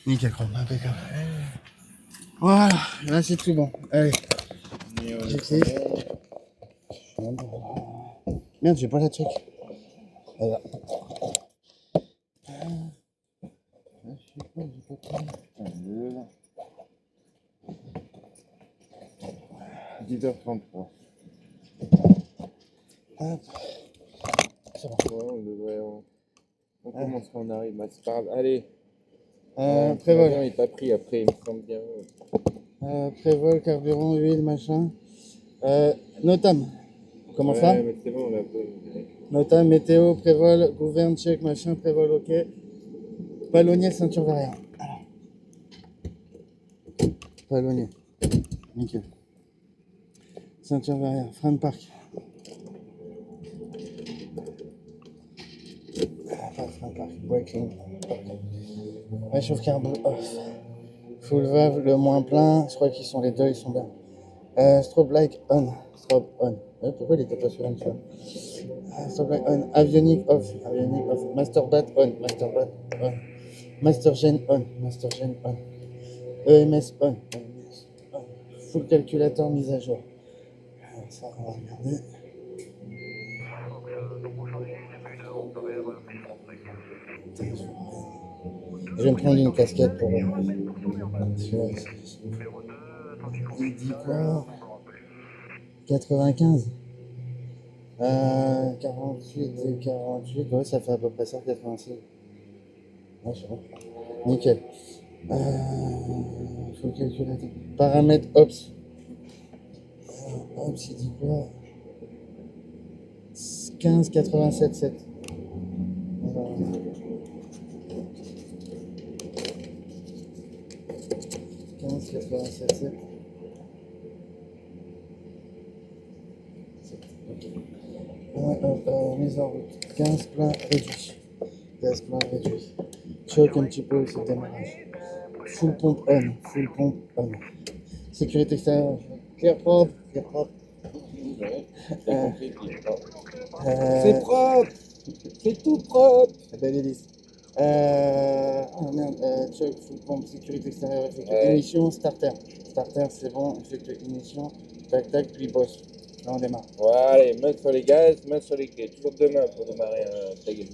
Nickel chrome, impeccable. Voilà, là c'est tout bon. Allez, j'ai clé. Merde, j'ai pas la check. Voilà. Je sais pas, j'ai pas de 10h33. Hop. C'est bon. On commence quand on arrive. Bah, c'est pas grave. Allez. Prévol. L'avion est pas pris après, il me semble bien. Prévol, carburant, huile, machin. Notam. Comment ça? Mais c'est bon, là. Notam, météo, prévol, gouverne, check, machin, prévol, ok. Palonnier, ceinture derrière. Palonnier. Nickel. Ceinture derrière, frein de parc. Pas frein de parc, braking. Réchauffe carbo off. Full valve, le moins plein. Je crois qu'ils sont les deux, ils sont bien. Strobe light on. Strobe on. Pourquoi il était pas sur une fois? Strobe light on. Avionic off. Avionic off. Master bat on. Master bat on. Master gen on. Master gen on. EMS on. EMS on. Full calculateur mise à jour. Ça, on va regarder. Je vais me prendre une casquette pour. Il dit quoi? 95. 48 et 48, ouais, ça fait à peu près ça, 86. Ouais, c'est bon. Nickel. Faut le calculateur. Paramètres Ops. Ops, il dit quoi? 15 87 7. 15 87 7. Mise en route. 15 plein réduit. 15 plein réduit. Choc un petit peu, c'est démarrage. Full pompe on. Full pompe on. Sécurité extérieure. Clear propre. Clear propre. C'est propre. C'est tout propre. Belle hélice. Oh merde, choc, full pompe, sécurité extérieure, effectue ignition, starter. Starter, c'est bon, effectue ignition. Tac, tac, puis bosse. Là, on démarre. Voilà, allez, main sur les gaz, main sur les clés. Toujours deux mains pour démarrer un tag.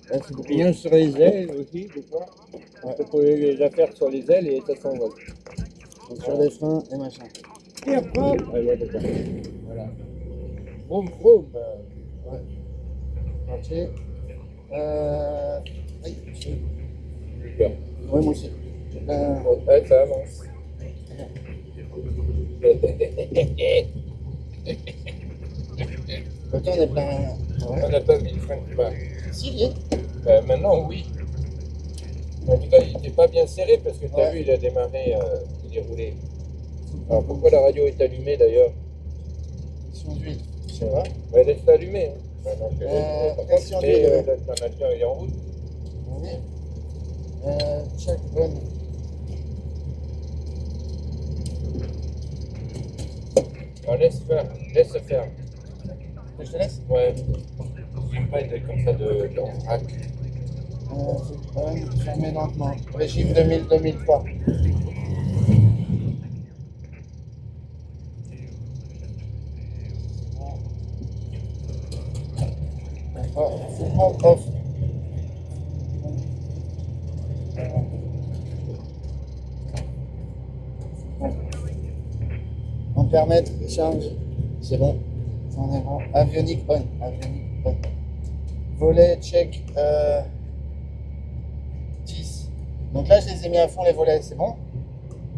Merci beaucoup. Rien sur les ailes aussi, des fois. On peut poser les affaires sur les ailes et ça s'envole. Donc, sur les freins et machin. Et hop, hop. Ah, ouais, d'accord. Voilà. Vroom, vroom. Ouais. Entier. Aïe, J'ai peur. ouais, moi aussi. Ouais, ça avance. Le temps est plein. Ouais. On n'a pas mis le frein de pas. Si, il est. Maintenant, oui. En tout cas, il n'était pas bien serré parce que tu as vu, il a démarré, il est roulé. Alors pourquoi la radio est allumée d'ailleurs? Pression d'huile. Je sais pas. Ouais, laisse-la allumer. Hein. Pression d'huile. L'alternateur est en route. Oui. Check on. Alors laisse faire, laisse faire. Je te laisse. Ouais. J'aime pas être comme ça de rack. Fermé lentement. Régime 2000-2003. Off. On permet charge. C'est bon. On est bon. Avionique on. Avionique on. Volet check 10. Donc là, je les ai mis à fond les volets, c'est bon?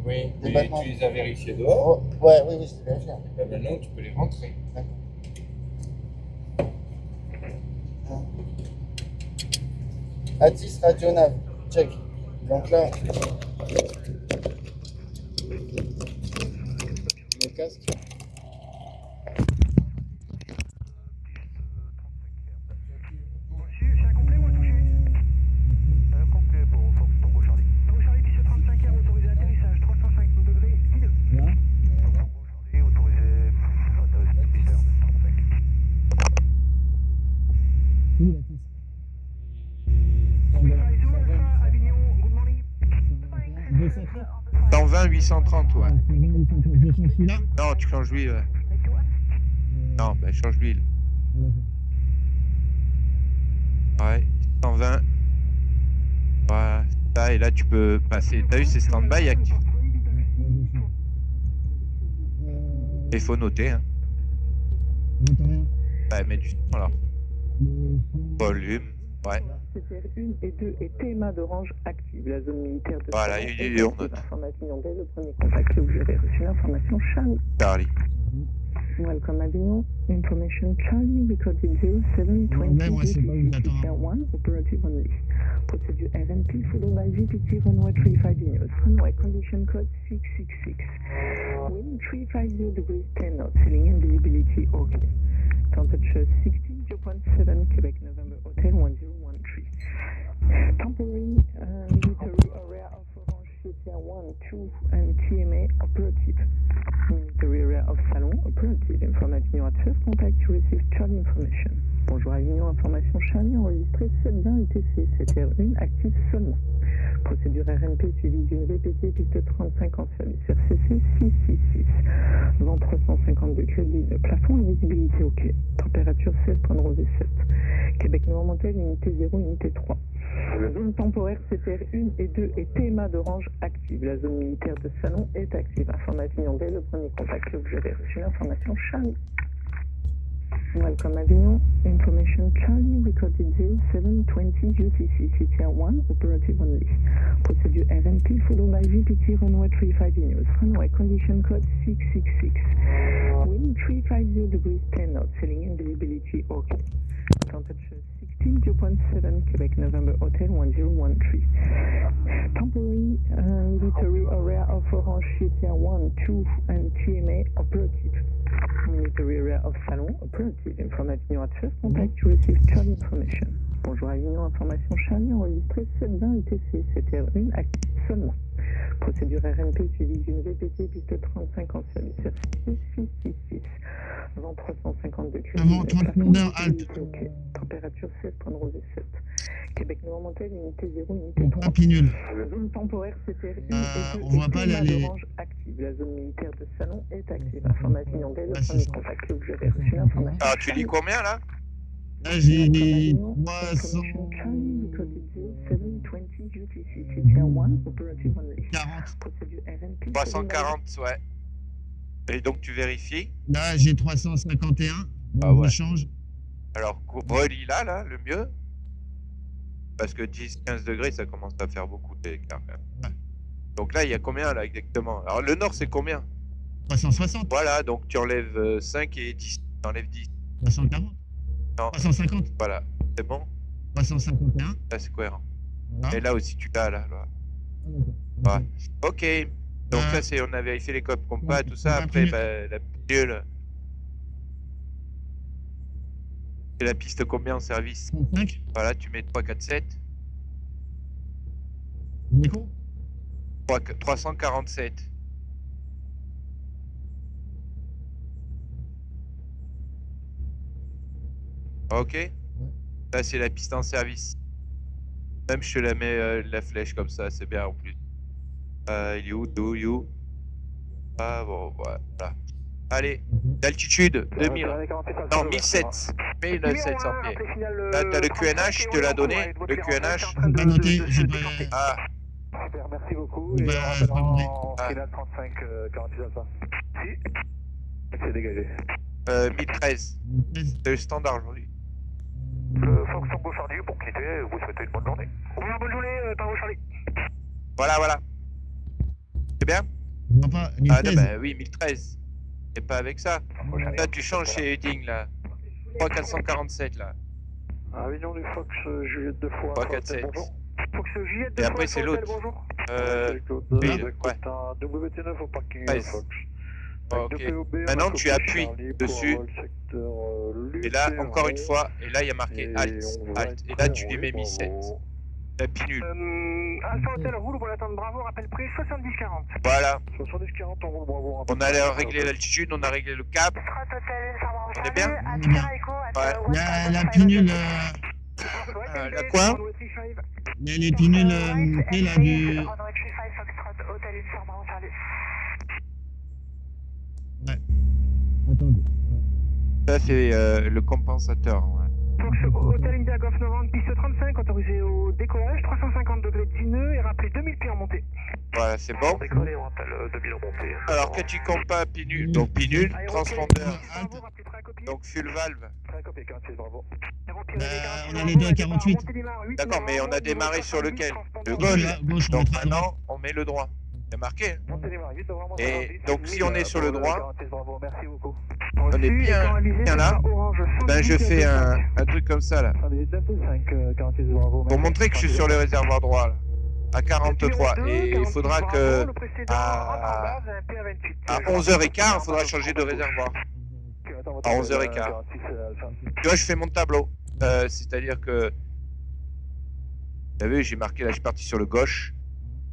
Oui, Des mais battements. tu les as vérifiés dehors. Oh, ouais, oui, je l'ai vérifié. Ben maintenant, tu peux les rentrer. D'accord. Atis radio nav, check. Donc là, le casque. 830. 120 830, ouais. Je change celui-là. Non, tu changes l'huile, ouais. Non, bah change l'huile. Ouais, 120. Voilà, ça, et là tu peux passer. T'as vu, c'est stand-by actif. Il faut noter, hein. Ouais, mais du son là. Volume, ouais. CTR 1 et 2 et TMA d'Orange active. La zone militaire de Voilà, Salon il est est en active. note. Information dès le premier contact que vous avez reçu l'information Charlie. Charlie. Welcome Avignon. Information Charlie recorded 0720 moi, c'est pas où j'attends. 1 operative only. Procedure RNP followed by VPT runway 35 news. Runway condition code 666. Wind 350 degrees 10 knots. Ceiling and visibility okay. Temperature 60.7 Quebec November Hotel 1013. Temporary military area of Orange CTR 1, 2 and TMA operative. Military area of Salon operative. Inform Avignon at first contact to receive Charlie information. Bonjour Avignon, information Charlie enregistrée 720 UTC, CTR1 active seulement. Procédure RNP suivie d'une VPT piste 35 en service RCC 666. Vent 350 degrés, ligne plafond et visibilité OK. Température 16.07. Québec Nord-Montel, unité 0, unité 3. Zone temporaire CTR 1 et 2 et TMA d'Orange active. La zone militaire de Salon est active. Information dès le premier contact que vous avez reçu l'information Charlie. Welcome Avignon. Information Charlie recorded 0720 UTC CTR 1 operative only. Procedure RNP followed by VPT runway 35 news. Runway condition code 666. Wind 350 degrees 10 knots. Ceiling and visibility OK. Temperature 60.7 Quebec November Hotel 1013. Temporary military area of Orange CTR 1, 2 and TMA operative. Military area of Salon operative. Inform Avignon at first contact to receive Charlie information. Bonjour Avignon, information Charlie enregistrée 720 UTC, CTR1 active seulement. Procédure RNP suivie d'une VPT piste 35 en service RCC 666. Vent 350 degrés. Avant, transpondeur halte. OK. Température 16.07. Québec Nord-Montel, unité 0, unité Bon, 3. pas Pignol. Zone temporaire CTR1 et 2 on voit pas là, les- d'Orange active. La zone militaire de Salon est active. Information dès le Ah, c'est premier ça. contact que vous avez reçu l'information. Alors tu dis combien là? Là, j'ai Avignon, 340. information Charlie recorded 0720 UTC CTR 1 operative only. Procédure RNP. 340, ouais. Et donc tu vérifies. Là, j'ai 351. Bon, Ah ouais. je change. Alors relis là, le mieux. Parce que 10-15 degrés, ça commence à faire beaucoup d'écart. Ouais. Donc là, il y a combien là exactement? Alors le nord, c'est combien? 360. Voilà, donc tu enlèves 5 et 10. Tu enlèves 10. 340. Non. 350. Voilà, c'est bon. 351. Là, c'est cohérent. Voilà. Et là aussi, tu l'as là. Ah, Ouais. Ok. Donc Euh, là, c'est on a vérifié les codes compas, ouais, tout ça. la Après, pilule. la pilule. C'est la piste combien en service? 35. Voilà, tu mets 3, 4, 7. Nico. 347. Ok. Là, c'est la piste en service. Même je te la mets la flèche comme ça, c'est bien en plus. Il est où? Do you? Ah bon, voilà. Allez, d'altitude, 2000. Non, 1700. 1700 pieds. Là, t'as le QNH, je te l'ai donné. Le QNH. J'ai pas noté. J'ai pas. Ah, Super, merci beaucoup. Bah, Et j'ai pas compris. Final 35, 46 à ça. Si. C'est dégagé. 1013. 13. C'est le standard aujourd'hui. Le Fox Tango Charlie pour quitter, vous souhaitez une bonne journée. Oui, bonne journée, Tango Charlie. Voilà. C'est bien? Je vois pas. Ah, non, 1013. bah oui, 1013. Et pas avec ça. Là, tu changes chez Heading, là. 3447, là. Avignon du Fox, Juliette de Foix. 347. Bonjour. Fox Juliette de Et Foix. après, c'est l'autre. Bonjour. Oui, Ouais. WT9 au parking 13. Fox. Ok. Maintenant, tu appuies dessus. Et là, encore une fois, et là, il y a marqué Alt. Et là, tu lui mets 1007. La pinule. Alpha Hotel roule pour l'attente Bravo, rappel pris 70-40. Voilà. 70-40, on roule Bravo. On a réglé l'altitude, on a réglé le cap. On est bien? On est bien. Il y a la pinule. La quoi? Il y a les pinules montées là du. Hôtel Uniforme Bravo Charlie. Ouais. Attendez. Ça, c'est le compensateur. Ouais. Fox Hôtel India Golf Novembre, piste 35, autorisé au décollage, 350 degrés de nœud et rappelé 2000 pieds en montée. Voilà, c'est bon. Décollé, on rappelle 2000 en montée. Alors, que tu compas pi nul, donc pi nul, transpondeur, donc fuel valve. Très copié, 46, bravo. On a les deux à 48. D'accord, mais on a démarré sur lequel? Le Gauche, gauche. là, gauche, on Donc mettra à droite. maintenant, on met le droit. C'est marqué. Et donc, si si on est sur le droit, merci beaucoup. on est bien là. Ben, je fais un truc comme ça là. Pour montrer que je suis sur le réservoir droit là. À 43. Et il faudra que à 11h15, il faudra changer de réservoir. À 11h15. Tu vois, je fais mon tableau. C'est-à-dire que. Vous avez vu, j'ai marqué là, je suis parti sur le gauche.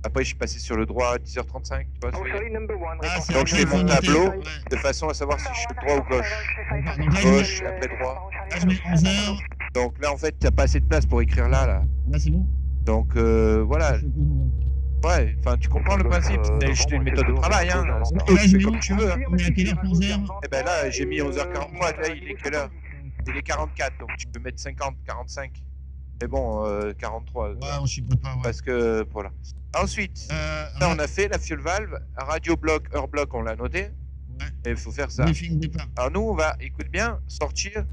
Après, je suis passé sur le droit à 10h35. Tu vois ce que je veux dire? Ah, c'est Donc, je après, fais il faut mon noter. tableau Ouais. de façon à savoir si je suis droit ou gauche. D'accord, donc là, je Gauche, mets, après droit. là, je mets 11h. Donc là, en fait, t'as pas assez de place pour écrire là. Là, c'est bon. Donc voilà. Ouais, enfin, tu comprends le principe. C'est juste une méthode de travail, hein. Et là, Tu je fais mets comme où tu veux. Hein. On est à quelle heure pour 11h? Et ben là, j'ai mis 11h43. Là, il est quelle heure? Il est 44. Donc tu peux mettre 50, 45. Mais bon, 43. Ouais, on chipote pas, ouais. Parce que voilà. Ensuite, là, on a fait la fuel valve, radio bloc, heure bloc, on l'a noté. Ouais. Et il faut faire ça. Briefing départ. Alors nous, on va, écoute bien, sortir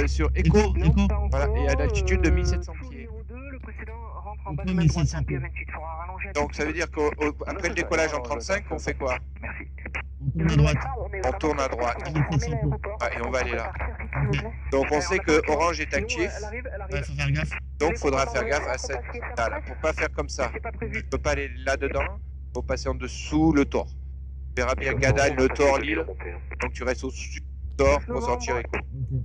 sur Echo. Écho. Voilà, et à l'altitude de 1700 pieds. Pourquoi 1700 pieds? Donc ça veut dire qu'après le décollage en 35, on fait quoi? On tourne à droite. On tourne à droite. À 1700 pieds. Ah, et on va aller là. Ok. Donc on sait que Orange est actif, Ouais, faut faire gaffe. donc il faudra faire gaffe à cette là, pour pas faire comme ça. Tu peux pas aller là-dedans, faut passer en dessous le tort. Tu verras bien Gadal, le tort, l'île, donc tu restes au-dessus du tort pour sortir Echo. Ok.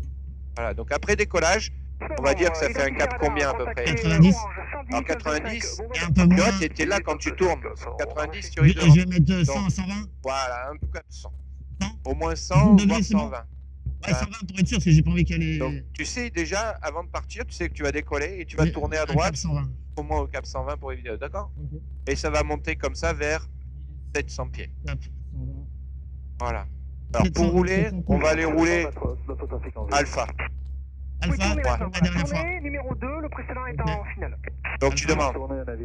Voilà, donc après décollage, on va dire que ça fait un cap combien à peu près? 90. Alors 90, Et un peu tu moins. vois, t'étais là quand tu tournes. 90, tu Je, risques de... je vais mettre 100, 120. Voilà, un peu comme 100. 100. Au moins 100, Degrés, voire c'est bon. 120. Ouais, 120 pour être sûr, parce que j'ai pas envie qu'elle ait. Donc tu sais déjà, avant de partir, tu sais que tu vas décoller et tu vas Mais tourner à un droite, cap 120. au moins au cap 120 pour éviter, d'accord? Ok. Et ça va monter comme ça vers 700 pieds. Cap 120. Voilà. Alors 700, pour rouler, 700 on va aller rouler alpha. Alpha, la dernière fois. Numéro 2, le précédent est Ok. en finale. Donc tu demandes.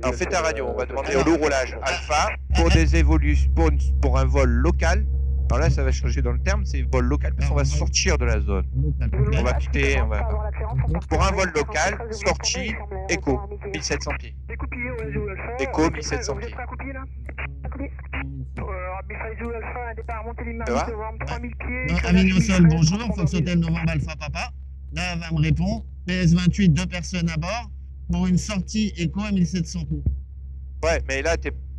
Alors fais ta radio, on va demander au Alors, roulage alpha pour des évolutions, pour un vol local. Alors là, ça va changer dans le terme, c'est vol local parce qu'on va sortir de la zone. Local. On va quitter, on va. Ok. Pour un vol local, sortie, Echo, 1700 pieds. Découpillé au réseau Alpha. Echo, 1700 pieds. Vous êtes prêt à coupiller là? Bisfaizu Alpha, un départ Montélimar, Ça va? novembre, 3000 pieds. Non, Avignon Sol, bonjour. Fox Hotel Novembre Alpha Papa. Là, elle va me répondre. PS28, 2 personnes à bord. Pour une sortie Echo à 1700 pieds. Ouais, mais là,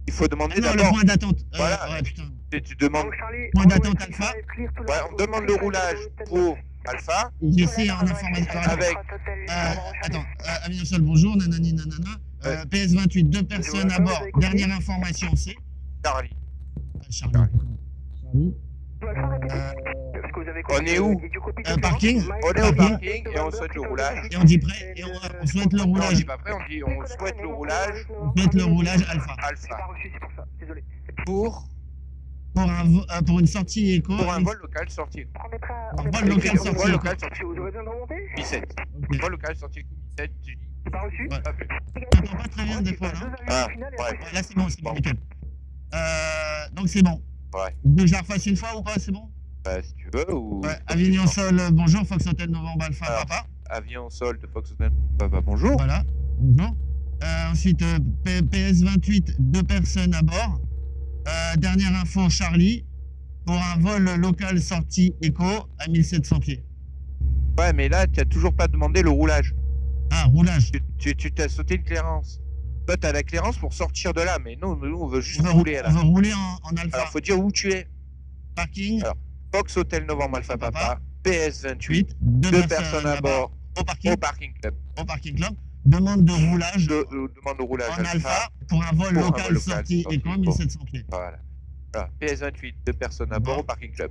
il faut demander Non, le d'abord. point d'attente. Voilà. Ouais, putain. Tu demandes. Point d'attente Alpha. Ouais, on demande le roulage pour alpha J'essaie en information. avec. Attends, Avignon Sol, bonjour. Nanani, nanana. PS28, 2 personnes à bord. Dernière information, c'est. Charlie. Charlie. Charlie. On est où? Parking. On est au parking et on souhaite le roulage. Et on dit prêt. Et on souhaite le Non, on roulage. dit pas prêt, on dit on souhaite le roulage On souhaite le roulage Alpha. alpha Désolé. pour Pour une sortie Echo. un vol local sorti. Un vol local sorti Vol Echo. local sorti Vous aurez besoin de remonter? 17. Ok. Vol local sorti 17, tu dis. C'est pas reçu? Ouais. Pas plus. T'entends pas très bien des fois là. Ah, Ouais, ouais. là c'est bon, nickel. Donc c'est bon. Ouais. Donc je la refasse une fois ou pas, c'est bon? Bah, si tu veux ou. Ouais, Avignon Sol, bonjour, Fox Hotel Novembre Alpha Alors. Papa. Avion sol de Fox Hotel. Papa, bonjour. Voilà, bonjour. Ensuite, PS28, 2 personnes à bord. Dernière info, Charlie, pour un vol local sortie Echo à 1700 pieds. Ouais, mais là, tu n'as toujours pas demandé le roulage. Ah, roulage. Tu t'as sauté une clairance. Toi, tu as la clairance pour sortir de là, mais nous, on veut juste On rouler on là. veut rouler en Alpha. Alors, faut dire où tu es. Parking, Alors, Fox Hotel Novembre Alpha Papa, PS28, 8, 2 2 personnes à bord au parking, au parking club. au parking club. Demande de roulage Demande le roulage en Alpha pour un vol Pour un local vol local sortie sortie Echo à Echo. 1700 pieds. Voilà. Voilà. PS28, 2 personnes à bord Bon. au parking club.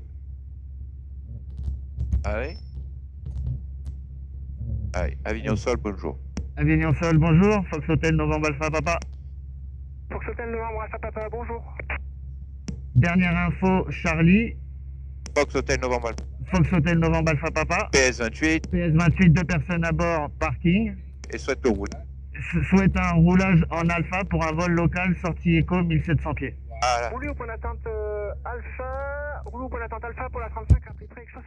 Allez. Allez, Avignon Sol, bonjour. Avignon Sol, bonjour, Fox Hotel Novembre Alpha Papa. Fox Hotel Novembre Alpha Papa, bonjour. Dernière info, Charlie. Fox Hotel Novembre Alpha. Fox Hotel Novembre Alpha Papa. PS28 PS28, 2 personnes à bord, parking. et souhaite le roule. Souhaite un roulage en alpha pour un vol local sortie éco 1700 pieds. Voilà. Roulez au point d'attente Alpha. Roulez au point d'attente Alpha pour la 35 à prix avec 70-40.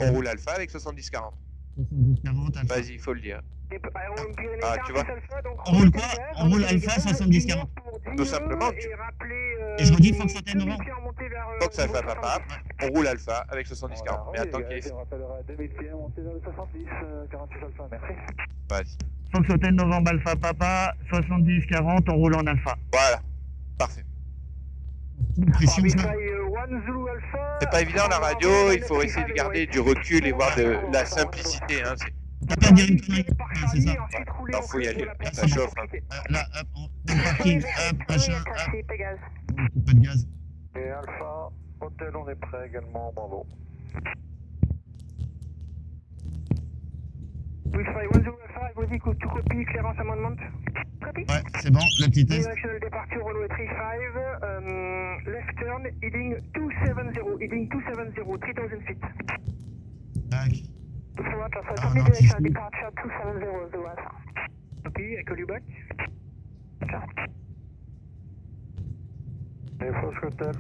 On roule Alpha avec 70-40. 40 alpha. Vas-y, il faut le dire. Pyrénées Ah, tu vois. Alpha, donc On roule quoi? On roule Alpha 70-40. Tout simplement, Et je redis Fox Hotel Novembre. Fox Alpha Papa, on roule Alpha avec 70-40. Mais attends qu'il est... On rappellera 2000 pieds, montez vers le 70, 46 Alpha, merci. Vas-y. Fox Hotel Novembre Alpha Papa, 70-40, on roule en alpha. Voilà. Parfait. Pression, ça. C'est pas évident la radio, il faut essayer de garder du recul et voir de la simplicité. Hein. T'as pas dire une connerie, c'est ça. Non, faut y aller, Là, ça c'est bon. chauffe. Hein. Là, hop, on est parking, hop, machin, hop. Pas de gaz. Et Alpha, hôtel, on est prêt également, bravo. Wi-Fi 10 Alpha, ready to copy, clearance amendment. Copy. Ouais, c'est bon, le petit test. Directional departure, runway 35, left turn, heading 270, heading 270, 3000 feet. Tac. Ah, non, directional departure 270, the Alpha. Copy, I call you back. Et Fox Hotel,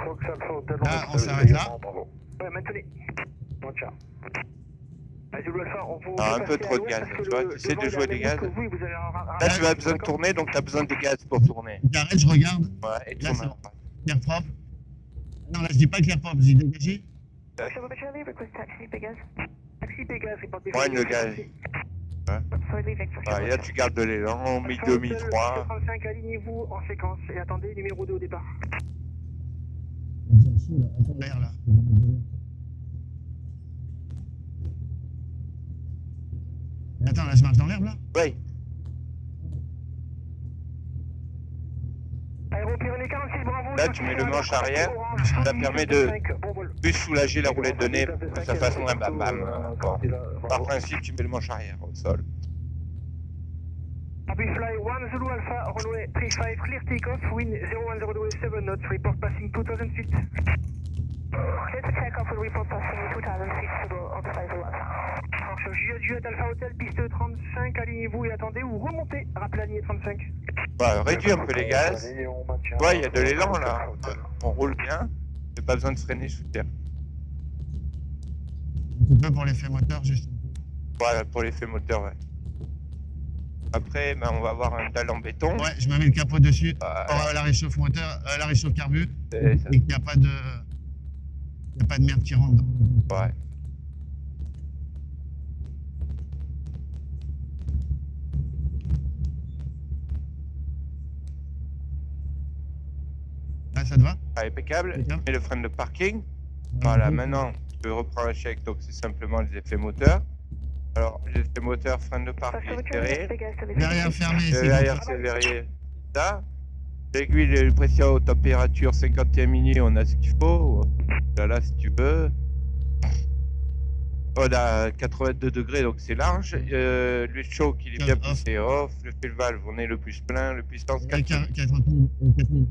Fox Alpha Hotel. Là, on s'arrête là. Ouais, maintenez. Bon, ciao. Ah, un peu trop de gaz, tu vois, tu sais de jouer des gaz. Là, tu as besoin de tourner, donc tu as besoin de gaz pour tourner. J'arrête, je regarde. Ouais, et Là, tourne. c'est bon. Clair propre. Non, là, je dis pas clair propre, je dis dégagé. Ouais, le gaz. Ouais, et là, tu gardes de l'élan, 1002, 1003. 35, alignez-vous en séquence et attendez numéro 2 au départ. Attends l'air là. Attends, là, je marche dans l'herbe là. Oui. Aéropyrénées 46, bravo. Là, tu mets le manche arrière, ça permet de plus soulager la roulette de nez pour que ça fasse moins bam bam. Bon. Par principe, tu mets le manche arrière au sol. Fly 1 Zulu Alpha, runway 35, clear takeoff, wind 0102 knots, report passing 2000 feet. Clear to take off, will report passing 2000 feet to the outside Zulu Alpha. Fonction Juliette Alpha Hotel, piste 35, alignez-vous et attendez ou remontez, rappelez la ligne 35. Voilà, réduis un peu les gaz. Tu vois, il y a de l'élan là. On roule bien. J'ai pas besoin de freiner sous terre. Un peu pour l'effet moteur, juste. Voilà, pour l'effet moteur, ouais. Après, ben, on va avoir un dalle en béton. Ouais, je me mets le capot dessus Voilà. pour la réchauffe moteur, la réchauffe carbu, Et ça- et qu'il n'y a pas de. Il n'y a pas de merde qui rentre dedans. Ouais. Là, ça te va? Ah, impeccable. Impeccable. Et le frein de parking. Voilà, maintenant, tu peux reprendre un chèque, donc c'est simplement les effets moteurs. Alors, les effets moteurs, frein de parking serré. Derrière fermé, c'est Derrière, bon. c'est verrouillé. Ça. L'aiguille de pression haute température, 51 minutes, on a ce qu'il faut. Là, si tu veux. On a 82 degrés, donc c'est large. Le choke, il est bien Off. poussé off. Le fil valve, on est le plus plein. Le puissance 4. 40 000. 4 000.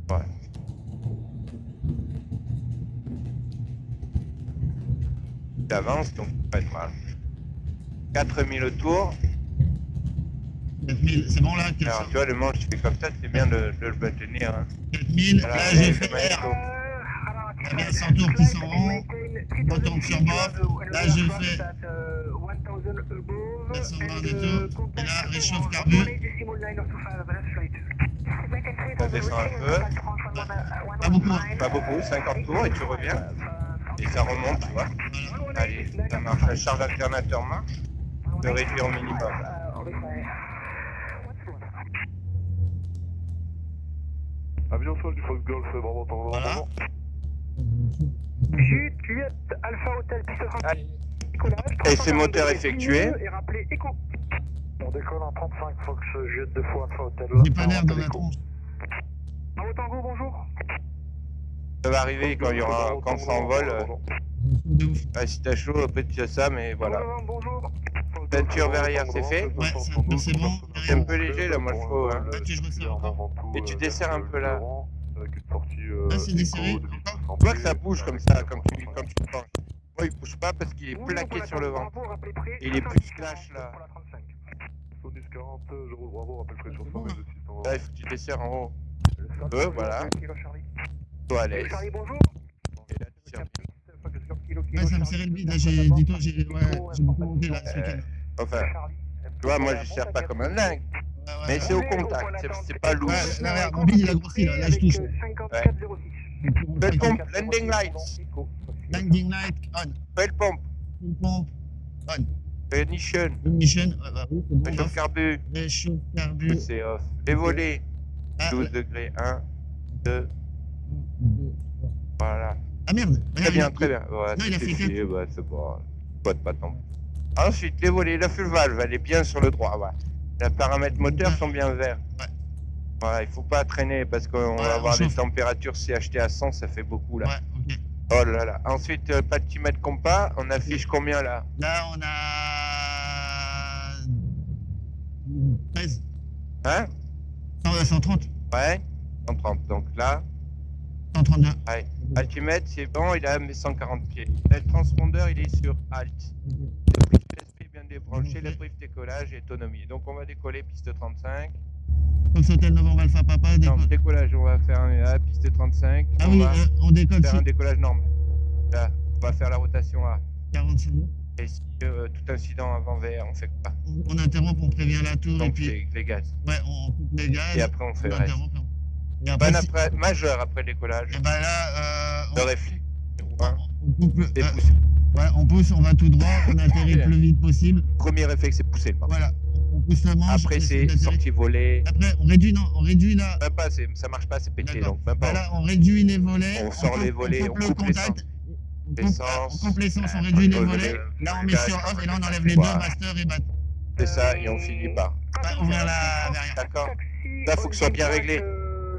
Ouais. D'avance, donc pas de mal. 4000 tours. 4 000, c'est bon là? Alors, 400. tu vois, le manche, tu fais comme ça, c'est bien de le maintenir. Hein. 4 000, Voilà, là j'ai le fait maestro. R. Il y a bien 100 tours qui s'en vont. Retourne sur bord. Là je fais 420 de tours. Et là, réchauffe carbu. Ça descend un peu. Pas beaucoup. Hein. Pas beaucoup, 50 tours et tu reviens. Et ça remonte, tu vois. Voilà. Allez, ça marche. La charge alternateur marche. De réduire au minimum. Avion sol du Fox Golf, bravo, bravo, Voilà. bravo. Juliette Alpha Hotel, piste 35. Allez. Décollage, Essai moteur effectué. Et rappelez écho. On décolle en 35, Fox Juliette 2 fois Alpha Hotel. J'ai pas l'air dans la tronche. Bravo Tango, bonjour. Ça va arriver quand il y aura, quand on s'envole. De ouf. Si t'as chaud, après tu as ça, mais voilà. Bonjour. Ceinture verrière, c'est fait. Ouais, c'est bon. C'est un peu léger là, moi je trouve. Hein. Ouais, tu je resserre encore. Et tu desserres un peu là. Là, c'est desserré. Encore. Tu vois que ça bouge comme ça quand tu penches. Moi il bouge pas parce qu'il est Oui, plaqué pour sur le la ventre. Bravo, rappelez prêt. Et il est plus clash là. Pour la 35. Sonus 40, 0 Bravo, rappel près sur 100 bon, et 600. Là il faut que tu desserres en haut. Voilà. Kilo Charlie. Toi à l'aise. Charlie, bonjour. Et là, tu serres. Ouais, ça me serrait le bide. Là, dis-toi, j'ai beaucoup monté là ce week-end. Enfin, tu vois, moi je serre pas comme un dingue. Mais c'est au contact, c'est pas lourd. Ouais, là, regarde, mon bide il a grossi là, je touche. 5406. Belle pompe, landing lights. Landing light on. Belle pompe. Une pompe on. Ignition. Ignition, bah oui, c'est bon. Réchauffe carbu. Réchauffe carbu. C'est off. Les volets. Ah, 12 degrés. 1, 2, voilà. Ah merde. Très Regarde, bien, il- très bien. Ouais, Non, il a c'est fait fait, ouais, c'est bon. Pas de bâton. Ensuite, les volets, la full valve, elle est bien sur le droit. Ouais. Les paramètres moteurs sont bien verts. Ouais. Voilà, il faut pas traîner parce qu'on Ouais, va on avoir des chauffe. températures CHT à 100, ça fait beaucoup là. Ouais, ok. Oh là là. Ensuite, patimètre compas, on affiche combien là? Là, on a 13. Hein? 130. Ouais. 130. Donc là, 132. ouais. Altimètre, c'est bon, il a mes 140 pieds. Là, le transpondeur, il est sur Alt. Le brief PSP est bien débranché, le brief décollage et autonomie. Donc on va décoller piste 35. Fox Hotel Novembre Alpha Papa. Non, décollage, on va faire à piste 35. Ah On oui, va on décolle faire un sur décollage normal. Là, on va faire la rotation A. 45 minutes. Et si tout incident avant VR, on fait quoi? On interrompt, on prévient la tour et Donc puis les gaz. ouais, on coupe les gaz. Et après on fait on le reste. interrompt. Et après, Bonne après, majeur après le décollage. et ben là, Le réflexe. Hein, on coupe, et pousser. ouais, on pousse, on va tout droit, on atterrit le plus vite possible. Premier réflexe, c'est pousser le manche. Voilà, on pousse le manche. Après, on c'est essaie d'atterrir. sortie volée. Après, on réduit là. Même pas, ça marche pas, c'est pété. D'accord. Donc, même pas. Bah là, on réduit les volets. On sort les volets, on coupe on le coupe contact. l'essence. On coupe l'essence, on réduit les on volets. le- Là, on met le sur gaz. off et là, on enlève les Voilà. deux master et bat. C'est ça, et on finit par. Ouvrir la verrière. D'accord. Là, faut que ce soit bien réglé.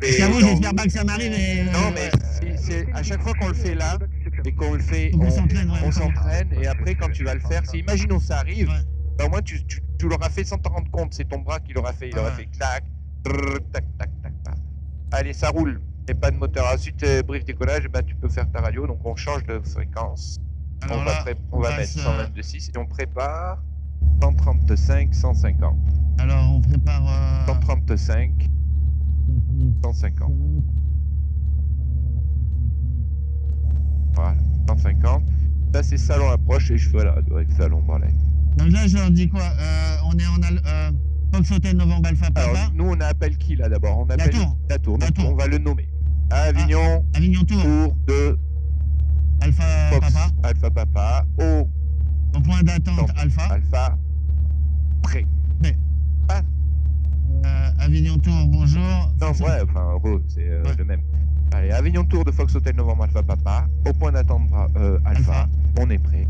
Et J'avoue, donc- j'espère pas que ça m'arrive. Non, mais c'est à chaque fois qu'on le fait là, et qu'on le fait, On s'entraîne, ouais, on s'entraîne, et après, quand tu vas le faire, si imaginons ça arrive, Ouais. bah, au moins tu l'auras fait sans t'en rendre compte. C'est ton bras qui l'aura fait. Il aura Ouais. fait clac, trrr, tac, tac, tac, tac. Allez, ça roule. Et pas de moteur. Ensuite, brief décollage, bah, tu peux faire ta radio. Donc, on change de fréquence. Alors on là, va, on va passe, mettre 122.6 et on prépare 135, 150. Alors, on prépare. 135, 150. Voilà, 150. Là, c'est salon approche et je fais la radio avec salon balai. Donc là, je leur dis quoi On est en Fox Hotel Novembre Alpha Alors, Papa. nous, on appelle qui là d'abord? On appelle tour. La tour. La Donc, tour. on va le nommer. Avignon, Avignon Tour, tour de Alpha Fox, Papa. Alpha Papa, Au point d'attente Donc, Alpha. Alpha, prêt. Avignon Tour, bonjour. Non, Fox- ouais, enfin, c'est Ouais. le même. Allez, Avignon Tour de Fox Hotel Novembre Alpha Papa, au point d'attente Alpha, Alpha. on est prêt.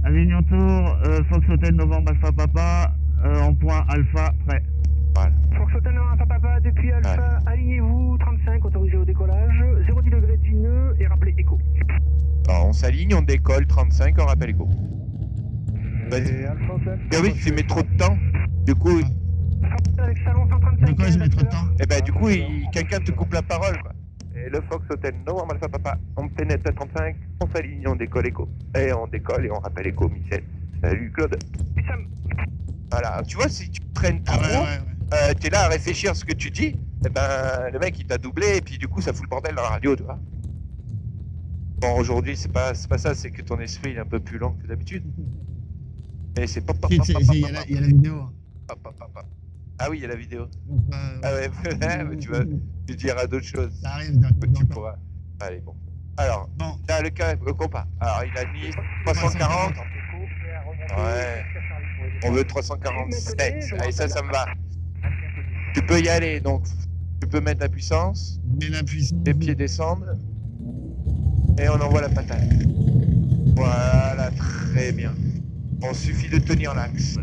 Avignon Tour, Fox Hotel Novembre Alpha Papa, en point Alpha, prêt. Voilà. Fox Hotel Alpha Papa, depuis Alpha, alignez-vous, 35, autorisé au décollage, 0,10 degrés du nœud et rappelez écho. Alors, on s'aligne, on décolle, 35, on rappelle écho. Vas-y. Et Alpha Hotel. Ah oui, tu mets trop de temps. Du coup, Avec salon 135. De quoi je mets trop de temps eh ben, du coup, quelqu'un te coupe la parole, quoi. Et le Fox Hotel Novembre Alpha Papa, on pénètre à 35, on s'aligne, on décolle écho. Et on décolle et on rappelle écho, Michel. Salut Claude. Voilà, tu vois, si tu traînes Ah trop, ouais, ouais, ouais. t'es là à réfléchir à ce que tu dis, et ben le mec il t'a doublé et puis du coup ça fout le bordel dans la radio, tu vois. Bon, aujourd'hui c'est pas ça, c'est que ton esprit il est un peu plus lent que d'habitude. Et c'est pop pop Si, pop si, pop si, pop il y a la- pop il y a la vidéo. pop pop pop pop. Ah oui, il y a la vidéo. Donc, Ah ouais, mais tu diras d'autres choses. Ça arrive d'un coup Que tu de temps. pourras. Allez, bon. Alors, Bon, là le compas. Alors il a mis 340. Ouais. On veut 347. Allez, ça me va. Tu peux y aller, donc tu peux mettre la puissance, mets la puissance. les pieds descendent, et on envoie la patate. Voilà, très bien. Bon, suffit de tenir l'axe.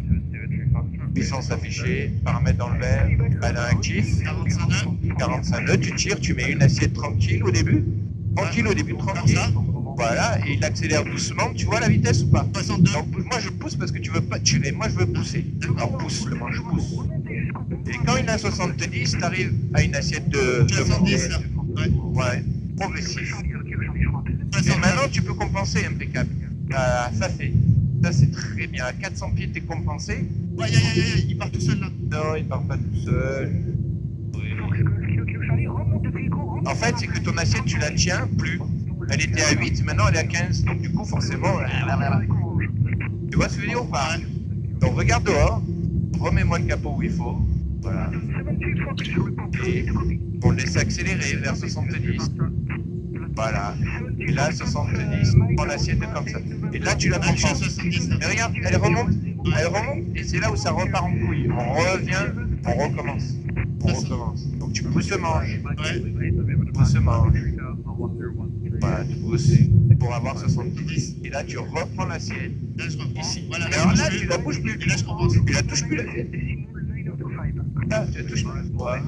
Puissance affichée, paramètres dans le vert, badin actif, 45 nœuds. 45 nœuds, tu tires, tu mets une assiette tranquille au début. Tranquille au début, tranquille. Comme ça. Voilà, et il accélère doucement. Tu vois la vitesse ou pas? 62. Donc, moi je pousse parce que tu veux pas tirer, moi je veux pousser. Alors pousse le manche, pousse. Et quand il a 70, t'arrives à une assiette de 70, là. Ouais. Ouais, progressif. Et 69. maintenant tu peux compenser impeccable. Ah, ça c'est très bien. À 400 pieds t'es compensé. Ouais, il part tout seul là. Non, il part pas tout seul. En fait, c'est que ton assiette tu la tiens plus. Elle était à 8, maintenant elle est à 15. Donc du coup forcément. Tu vois ce que je veux dire ou pas? Donc regarde dehors, remets-moi le capot où il faut. Voilà. Et on le laisse accélérer vers 70. Voilà. Et là, 70, prends l'assiette comme ça. Et là, tu la Ah, je suis à compenses. 70 là. Mais regarde, elle remonte, et c'est là où ça repart en couille. On revient, on recommence. On recommence. Donc tu pousses le manche. Ouais. Tu pousses le manche. Voilà, tu pousses pour avoir 70. Et là, tu reprends l'assiette. Là, je reprends. Ici. Voilà, Et alors là, je tu la bouges plus. Et là, je compense. Tu la touches plus l'assiette. Là, tu la touches plus. Ouais.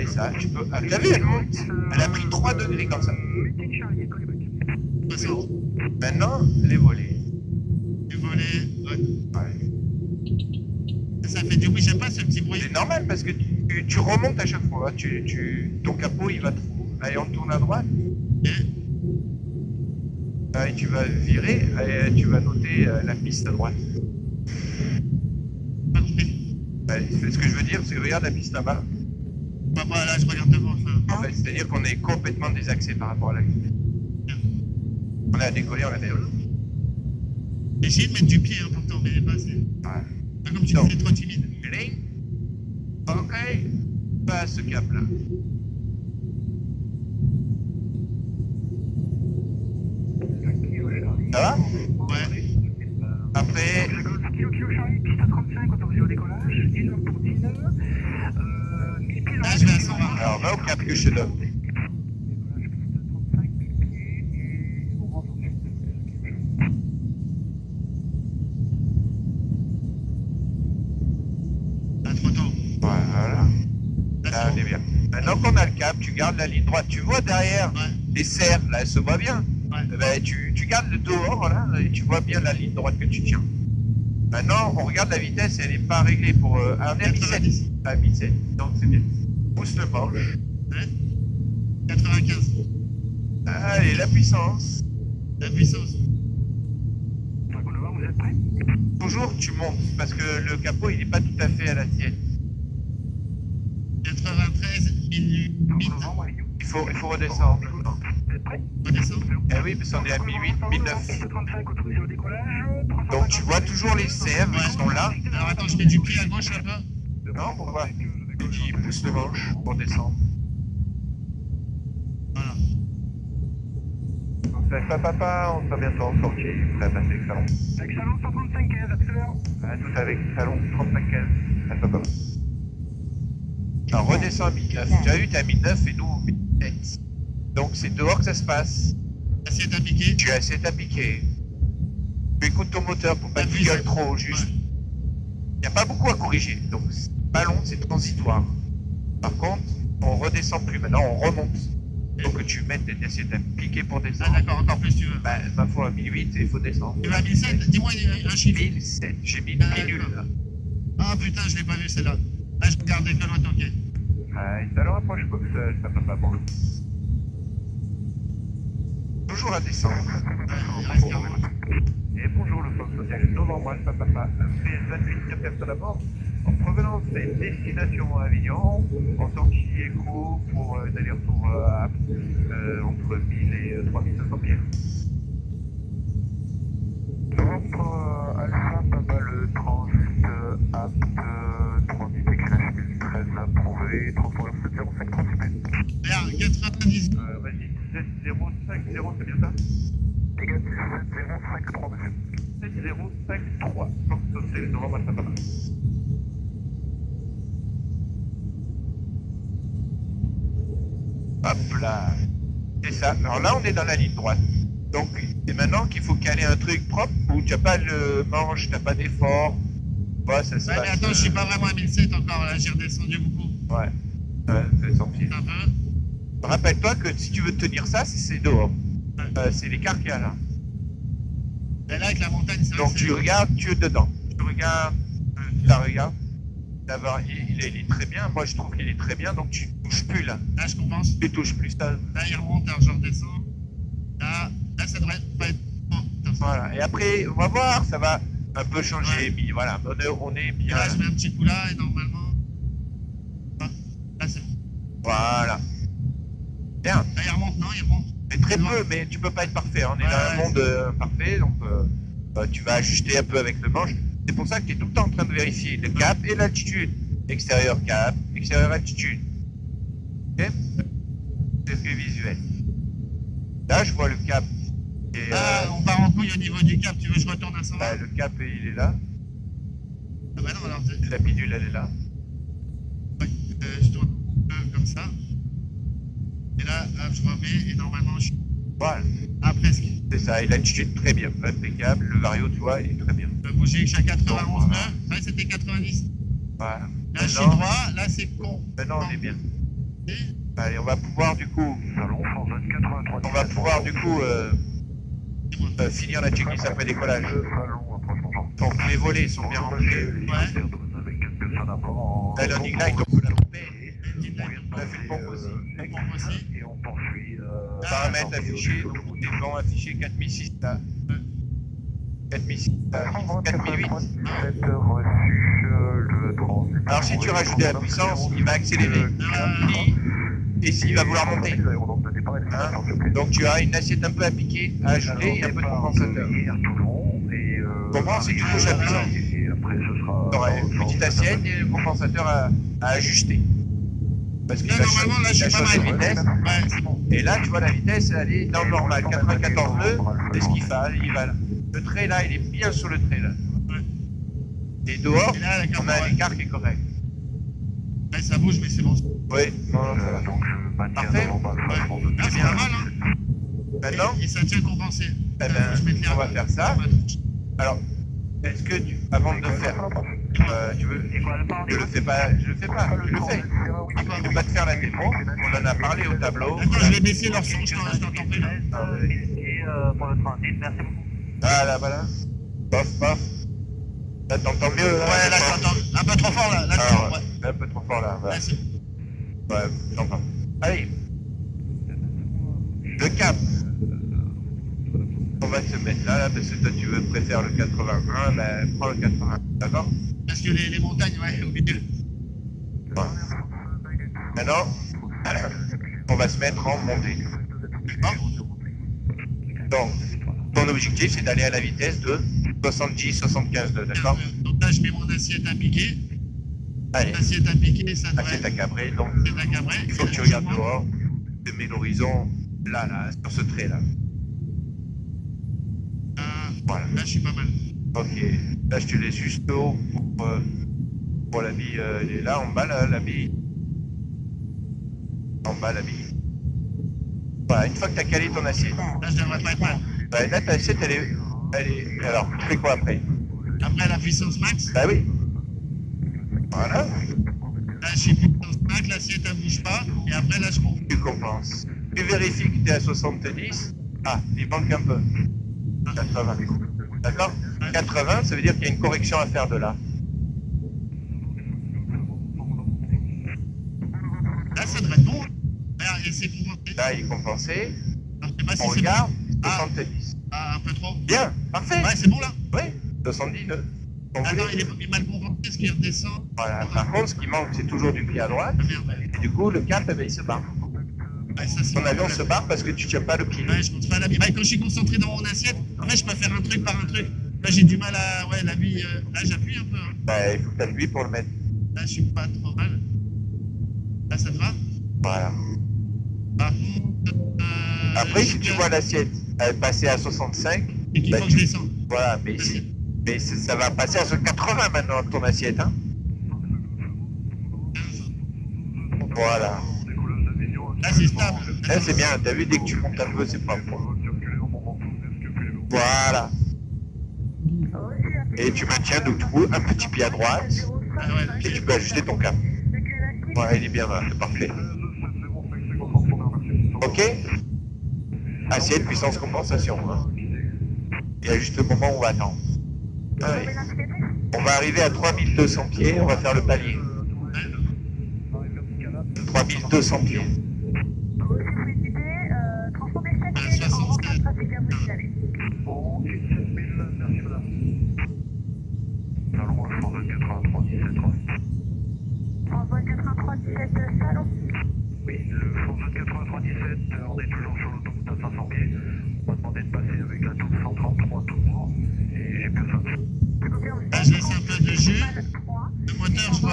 Et ça, tu peux. Ah, t'as vu, elle monte. Elle a pris 3 degrés comme ça. 60. Maintenant, les volets. Du volet. Ouais. Ouais. Ça fait du bruit, j'aime pas ce petit bruit. C'est normal parce que tu remontes à chaque fois. Ton capot, il va trop. Allez, on tourne à droite. Ok. Allez, tu vas virer. Allez, tu vas noter la piste à droite. Pas compris. Allez, c'est ce que je veux dire, c'est que regarde la piste là-bas. Bah, là, je regarde devant ça. En fait, c'est-à-dire qu'on est complètement désaxé par rapport à la vitesse. On a décollé, on a fait. J'ai essayé de mettre du pied hein, pourtant, mais pas assez. Ouais. Pas comme tu Non. disais, trop timide. Allez. Ok. Pas à ce cap-là. Ça va? Ouais. Après, Piste à 35, autorisé au décollage, 19 pour 19. 1000 pieds Là, je vais à 120. alors va au cap que je te donne. Ah, trop tôt. Voilà. Là, on est bien. Maintenant qu'on a le cap, tu gardes la ligne droite. Tu vois derrière Ouais. les serres, là, elles se voient bien. Ouais. Eh ben, tu gardes le dehors, là, et tu vois bien la ligne droite que tu tiens. Maintenant, on regarde la vitesse, elle n'est pas réglée pour... on est à 17. 90. À 17, donc c'est bien. Pousse le manche. Ouais. 95. Allez, la puissance. La puissance. Vous êtes prêts? Toujours, tu montes, parce que le capot, il n'est pas tout à fait à la tienne. 93 minutes. Il faut redescendre. Vous êtes prêts? Redescends. Eh oui, parce qu'on est à 1008, 1009. Piste 35, autorisé au décollage. Donc tu vois toujours les serres qui sont là. Alors attends, je mets du pied à gauche un peu. Non, pourquoi? Et tu pousses le manche pour descendre. Voilà. Donc ça fait papa, on sera bientôt en sortie. Ça va passer avec salon. Avec salon 135 15, à tout à l'heure. Tout avec salon 3515. Ça fait papa. Alors redescends à 1009. Tu as eu ta 1009 et nous 1007. Donc c'est dehors que ça se passe. Assiette à piquer. Tu as assez à piquer. Tu écoutes ton moteur pour pas qu'il gueule trop, juste. Il n'y a pas beaucoup à corriger. Donc pas long, c'est transitoire. Par contre, on redescend plus. Maintenant, on remonte. Donc tu mets tes assiettes à piquer pour Ah descendre. d'accord, encore plus tu veux. Bah, ma foi, à 1008 et il faut descendre. Tu vas à 1007, dis-moi un chiffre. 1007. J'ai mis D'accord. nul là. Ah putain, je l'ai pas vu celle-là. Là, je regardais que loin, ok. Ah, et alors approche pas que ça peut pas bon. Toujours à descendre. Il reste 40. Et bonjour le Fox Social, devant moi, ça papa, PS28, 4 personnes à bord, en provenance des destinations à Avignon, en sortie éco pour d'aller-retour entre 1000 et 3500 pieds. Donc, Alpha Papa, le transit apte, transit éclairage 1013 approuvé, transport 705 transité. Regarde, 90. Vas-y, 7050, c'est bien ça? Négatif 7053, monsieur. 7053. Donc, ça, c'est devant moi, ça va. Hop là. C'est ça. Alors là, on est dans la ligne droite. Donc, c'est maintenant qu'il faut caler un truc propre où tu n'as pas le manche, tu n'as pas d'effort. Ouais, ça se Ouais, passe. mais attends, je suis pas vraiment à 1007 encore, là, j'ai redescendu beaucoup. Ouais. Ouais, c'est sans pied. Un peu. Rappelle-toi que si tu veux tenir ça, c'est dehors. C'est l'écart qu'il y a là. Et là, avec la montagne, c'est vrai Donc que tu c'est- regardes, tu es dedans. Tu regardes, tu la regardes. D'abord, il est très bien. Moi, je trouve qu'il est très bien. Donc tu touches plus là. Là, je compense. Tu touches plus ça. Là, il remonte, alors je redescends. Là, ça devrait pas être... Bon, putain, ça- Voilà. Et après, on va voir, ça va un peu changer. Mais voilà, on est Et bien. là, je mets un petit coup là, et normalement... Ah, là, c'est bon. Voilà. Bien. Là, il remonte, non, il remonte. Mais très peu, mais tu peux pas être parfait. On est dans un Ouais, monde parfait, donc tu vas ajuster un peu avec le manche. C'est pour ça que tu es tout le temps en train de vérifier le cap et l'altitude. Extérieur cap, extérieur altitude. Ok? Effet visuel. Là, je vois le cap. Et, Là, on part en couille au niveau du cap. Tu veux que je retourne à 120? le cap, il est là. Ah bah non, alors... La pilule, elle est là. Ouais, je tourne un peu comme ça. Et là, hop, je remets, et normalement, je suis... Voilà. Ah, presque. C'est ça. Et l'altitude, très bien. Impeccable. Le vario, tu vois, il est très bien. Je vais bouger, je suis à 91 nœuds. Ouais, c'était 90. Voilà. Là, je suis Maintenant, droit. Là, c'est con. maintenant, on est bien. Et Allez, on va pouvoir du coup... Salon, 123. On va pouvoir du coup finir la technique après décollage. Donc les volets sont bien rentrés. ouais. La landing light, on peut la couper. On a fait le pompe aussi. Bon, aussi. Et on poursuit. Paramètres affichés, donc tout est blanc affiché 4006 là. 4006 4008. Alors si tu rajoutes de la puissance, il va accélérer. Et s'il va vouloir monter. Hein, donc tu as une assiette un peu à piquer, à ajouter et un peu de compensateur. Comprends, si tu touches la puissance. Tu auras une petite assiette et le compensateur à ajuster. Parce que Là, normalement, là, je suis pas la mal. vitesse. Ouais, c'est bon. Et là, tu vois, la vitesse, elle est dans le normal. 94 nœuds, c'est ce qu'il fait, il va là. Le trait, là, il est bien sur le trait, là. Et dehors, Et là, la on a un écart qui est correct. Ouais, ça bouge, mais c'est bon. Oui, non, ça va. Donc je maintiens Parfait. dans Ouais. Là, c'est bien. pas mal, hein. Maintenant, Et ça tient compensé. eh ben, Je mets les on va faire ça. Alors, est-ce que tu, avant de le faire, tu veux, je le fais pas, tu le fais. Je ne vais pas te faire la démo, on en a parlé au tableau. Attends, je vais baisser leur son, je t'entends plus là. Pour le transit, merci beaucoup. Voilà. Bof. Là, t'entends mieux, là. Ouais, là, je t'entends. Un peu trop fort, là. Là, c'est bon, ouais. Un peu trop fort, là. Voilà. Là, c'est bon. Ouais, j'entends. Allez. Le cap. On va se mettre là, parce que toi, tu préfères le 81, ben, prends le 80. D'accord? Parce que les montagnes, ouais, au milieu. Voilà. Maintenant, on va se mettre en montée. Donc, ton objectif, c'est d'aller à la vitesse de 70-75 nœuds, d'accord? Donc là, je mets mon assiette à piquer. Allez, Assiette à piquer, ça devrait assiette à cabrer, donc assiette à cabrer. il faut que tu regardes dehors, tu mets l'horizon là, sur ce trait-là. Voilà. Là, je suis pas mal. Ok, là je te laisse juste haut pour la bille, elle est là en bas, là, la bille. En bas, la bille. Voilà, une fois que tu as calé ton assiette, Là, je devrais pas être mal. là ta assiette elle est. Alors, tu fais quoi après? Après la puissance max, Bah oui. Voilà, là, je suis puissance max, l'assiette, elle bouge pas. Et après, là, je compte. tu compenses. Tu vérifies que tu es à 70. Ah, il manque un peu. 80. D'accord? 80, ça veut dire qu'il y a une correction à faire de là. Là, ça devrait être bon. Regarde, et c'est compensé. Là, il est compensé. Alors, je sais pas si On c'est regarde, bon. 70. Ah, un peu trop. Bien, parfait. Ouais, c'est bon, là. Oui, 70 nœuds. On Attends, voulait- il est mal compensé, parce qu'il redescend. Voilà. Par contre, ce qui manque, c'est toujours du pied à droite. Ah, merde. Et du coup, le cap, eh ben, il se barre. Ouais, ça, c'est Ton bon. avion se barre parce que tu tiens pas le pied. Ouais, je compte pas la bille. Ouais, quand je suis concentré dans mon assiette, en fait, je peux faire un truc par un truc. Là, j'ai du mal à. Ouais, la bille. Là, j'appuie un peu. Hein. Bah, il faut que tu appuies pour le mettre. Là, je suis pas trop mal. Là, ça te va? Voilà. Par contre. Après, je si suis tu bien. vois l'assiette passer à 65, Et qu'il bah, faut que je descende. voilà, mais ça va passer à 80 maintenant, ton assiette, hein. Voilà. Là, c'est stable. Là, c'est bien. T'as vu, dès que tu montes un peu, c'est propre. Voilà. Et tu maintiens donc du coup un petit pied à droite Ah, ouais. et tu peux ajuster ton cap. Voilà, il est bien là, c'est parfait. Ok? Assiette, puissance, compensation. Hein. Il y a juste le moment où on va attendre. Allez. On va arriver à 3200 pieds, on va faire le palier. 3200 pieds. Bon, 17 000, merci madame. Salon, France 24 1 3 17 3. France 24 1 3 17 salon. Oui, le France 24 1 3 17, on est toujours sur l'autoroute à 500 pieds. On m'a demandé de passer avec la tour 133 tout droit. Et j'ai plus ça. Là, je laisse un peu de jus. Le moteur, je vois.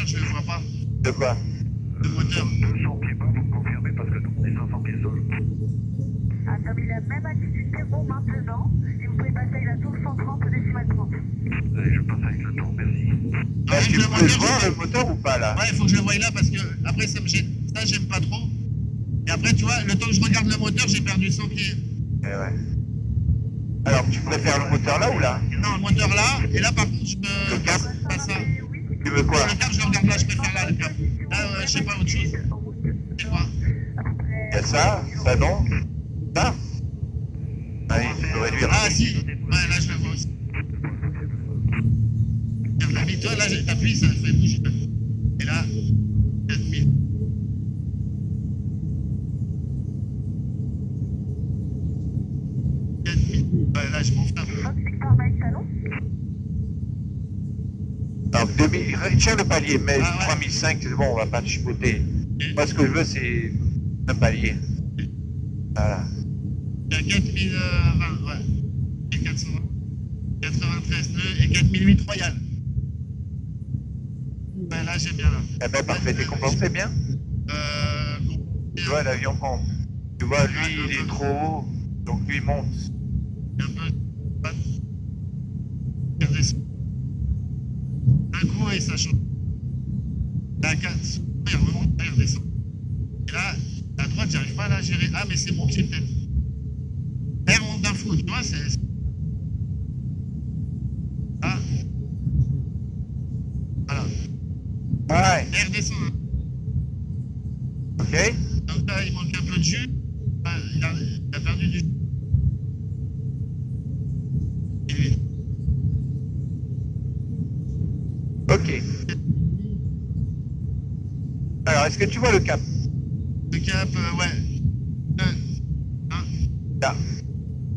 Je le vois pas. De quoi? Le moteur. 200 pieds bas, vous me confirmez parce que nous on est 500 pieds sol. Ah, comme il a même attitude que vous maintenant, et vous pouvez passer avec la tour 130 décimale 30. Allez, je passe avec la tour, merci. Est-ce que le tu peux moteur, voir je- le moteur ou pas là? Ouais, il faut que je le voie là parce que après ça me gêne. Ça, j'aime pas trop. Et après, tu vois, le temps que je regarde le moteur, j'ai perdu 100 pieds. Eh ouais. Alors, tu préfères le moteur là ou là? Non, le moteur là, et là par contre, je me. Le cap? Pas ça. Tu veux quoi? Le cap, je le regarde là, je préfère là le cap. Là, je sais pas autre chose. C'est quoi? Il y a ça non? Ça? Allez, tu peux réduire. Ah si, ouais, là je le vois aussi. Regarde la vie, toi là, t'appuies, ça fait bouger. Et là, 4000. Ouais, là je m'en fous. Alors, tiens le palier, mais Ah ouais. 3005, c'est bon, on va pas te chipoter. Moi, ce que je veux, c'est un palier. Voilà. Il y a 4020, ouais. Et 420, 93 nœuds et 4008 royal. Ouais, là j'aime bien là. Eh ben, parfait, t'es compensé bien? Tu vois, l'avion monte. Tu vois, lui, il est trop haut, donc lui, il monte. Un peu. Il redescend. Un coup et ça change. Là, 4. Il remonte, il redescend. Et là, à droite, j'arrive pas à la gérer. Ah, mais c'est bon, j'ai peut-être. Elle remonte d'un flou, tu vois, c'est. Ah. Voilà. Ouais, Elle redescend. Hein. ok. Donc là, il manque un peu de jus. Ah, il a perdu du jus. Et lui. Ok. Alors, est-ce que tu vois le cap? Le cap, ouais. Là.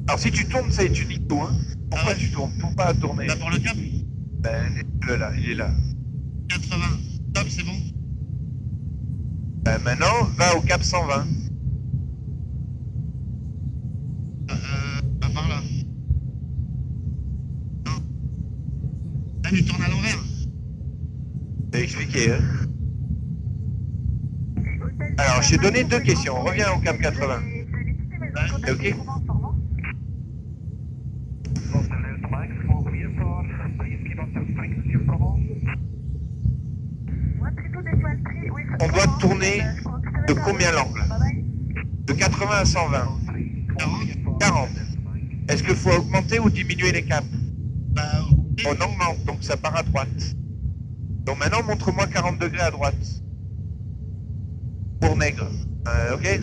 Alors, si tu tournes, ça y est, tu niques tout, hein. Pourquoi Ah ouais. tu tournes? Faut pas tourner. Là pour le cap, Ben, il est là. 80. Top, c'est bon. Ben, maintenant, va au cap 120. Par là. Non. Là, il tourne à l'envers. T'as expliqué, hein. Alors, j'ai donné 2 questions. Reviens au cap 80. Ouais. Ok. On doit tourner de combien l'angle? De 80 à 120. 40. Est-ce qu'il faut augmenter ou diminuer les caps? Bah, On augmente, donc ça part à droite. Donc maintenant, montre-moi 40 degrés à droite. Pour nègre. Ok?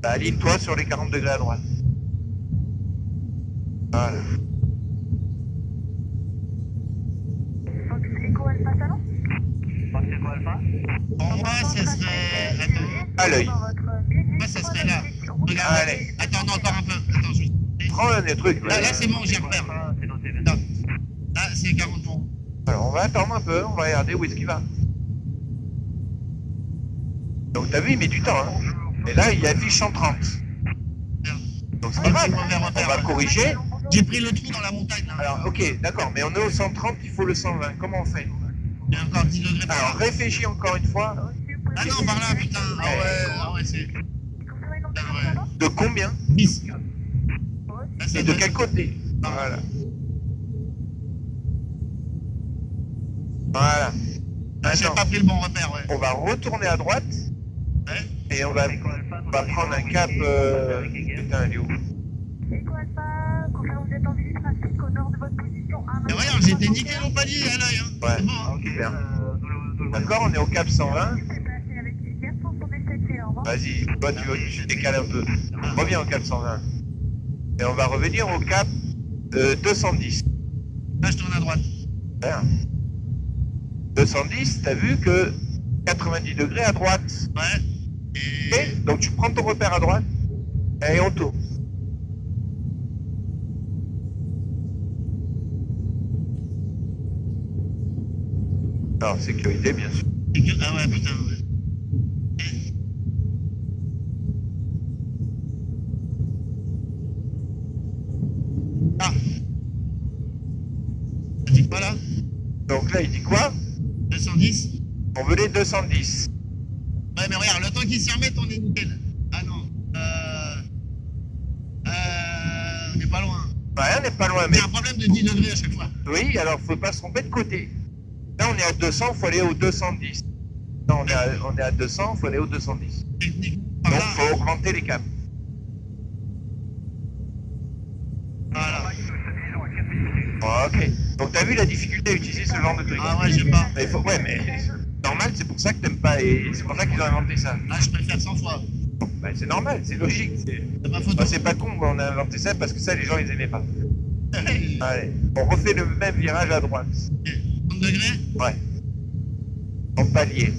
Bah, aligne-toi sur les 40 degrés à droite. Voilà. pour moi, ça serait. Attends. À l'œil. Moi, ça serait là. Regarde. Allez. Attends, non, encore un peu. Attends, je. Prends un des trucs. Là, c'est bon, j'y repère. Non. Là, c'est 40 pour. Alors, on va attendre un peu, on va regarder où est-ce qu'il va. Donc, t'as vu, il met du temps, hein. Et là, il affiche 130. Merde. Donc, c'est pas grave. Mauvais On repère, va ouais. corriger. J'ai pris le trou dans la montagne, là. Alors, ok, d'accord, mais on est au 130, il faut le 120. Comment on fait? Il y a encore 10 degrés par Alors, là. réfléchis encore une fois. Ah non, par là, putain. Ah ouais, c'est. Putain, ouais. De combien? 10. Là, ça Et de doit- quel côté? Voilà. Voilà. Ah, j'ai Maintenant, pas pris le bon repère, ouais. on va retourner à droite Ouais. et on va prendre un cap. Putain, il est où? Et regarde, j'étais nickel au palier à l'œil, hein. Ouais. C'est bon, hein. Super. D'accord, on est au cap 120. Vas-y, toi tu décales un peu. Reviens au cap 120. Et on va revenir au cap 210. Là, je tourne à droite. Bien. 210, t'as vu que 90 degrés à droite. Ouais. Et... Ok, donc tu prends ton repère à droite et on tourne. Alors, sécurité, bien sûr. Ah ouais, putain, ouais. Ah. Ça dit quoi là? Donc là, il dit quoi? 210? On veut les 210. Ouais, mais regarde, le temps qu'il s'y remette, on est nickel. Ah non. On n'est pas loin. Ouais, on n'est pas loin, mais... C'est un problème de 10 degrés à chaque fois. Oui, alors faut pas se tromper de côté. Là, on est à 200, faut aller au 210. Là, on est à 200, faut aller au 210. Techniquement, Donc, là, faut augmenter les caps. voilà. Ok. Donc, t'as vu la difficulté à utiliser ce genre de truc? Ah ouais, j'ai pas. Mais ouais, mais normal, c'est pour ça que t'aimes pas et c'est pour ça qu'ils ont inventé ça. Ah, je préfère 100 fois. Bon, bah, c'est normal, c'est logique. C'est pas photo. Bah, c'est pas con, on a inventé ça parce que ça, les gens, ils aimaient pas. Allez, on refait le même virage à droite. 30 degrés? Ouais. En palier.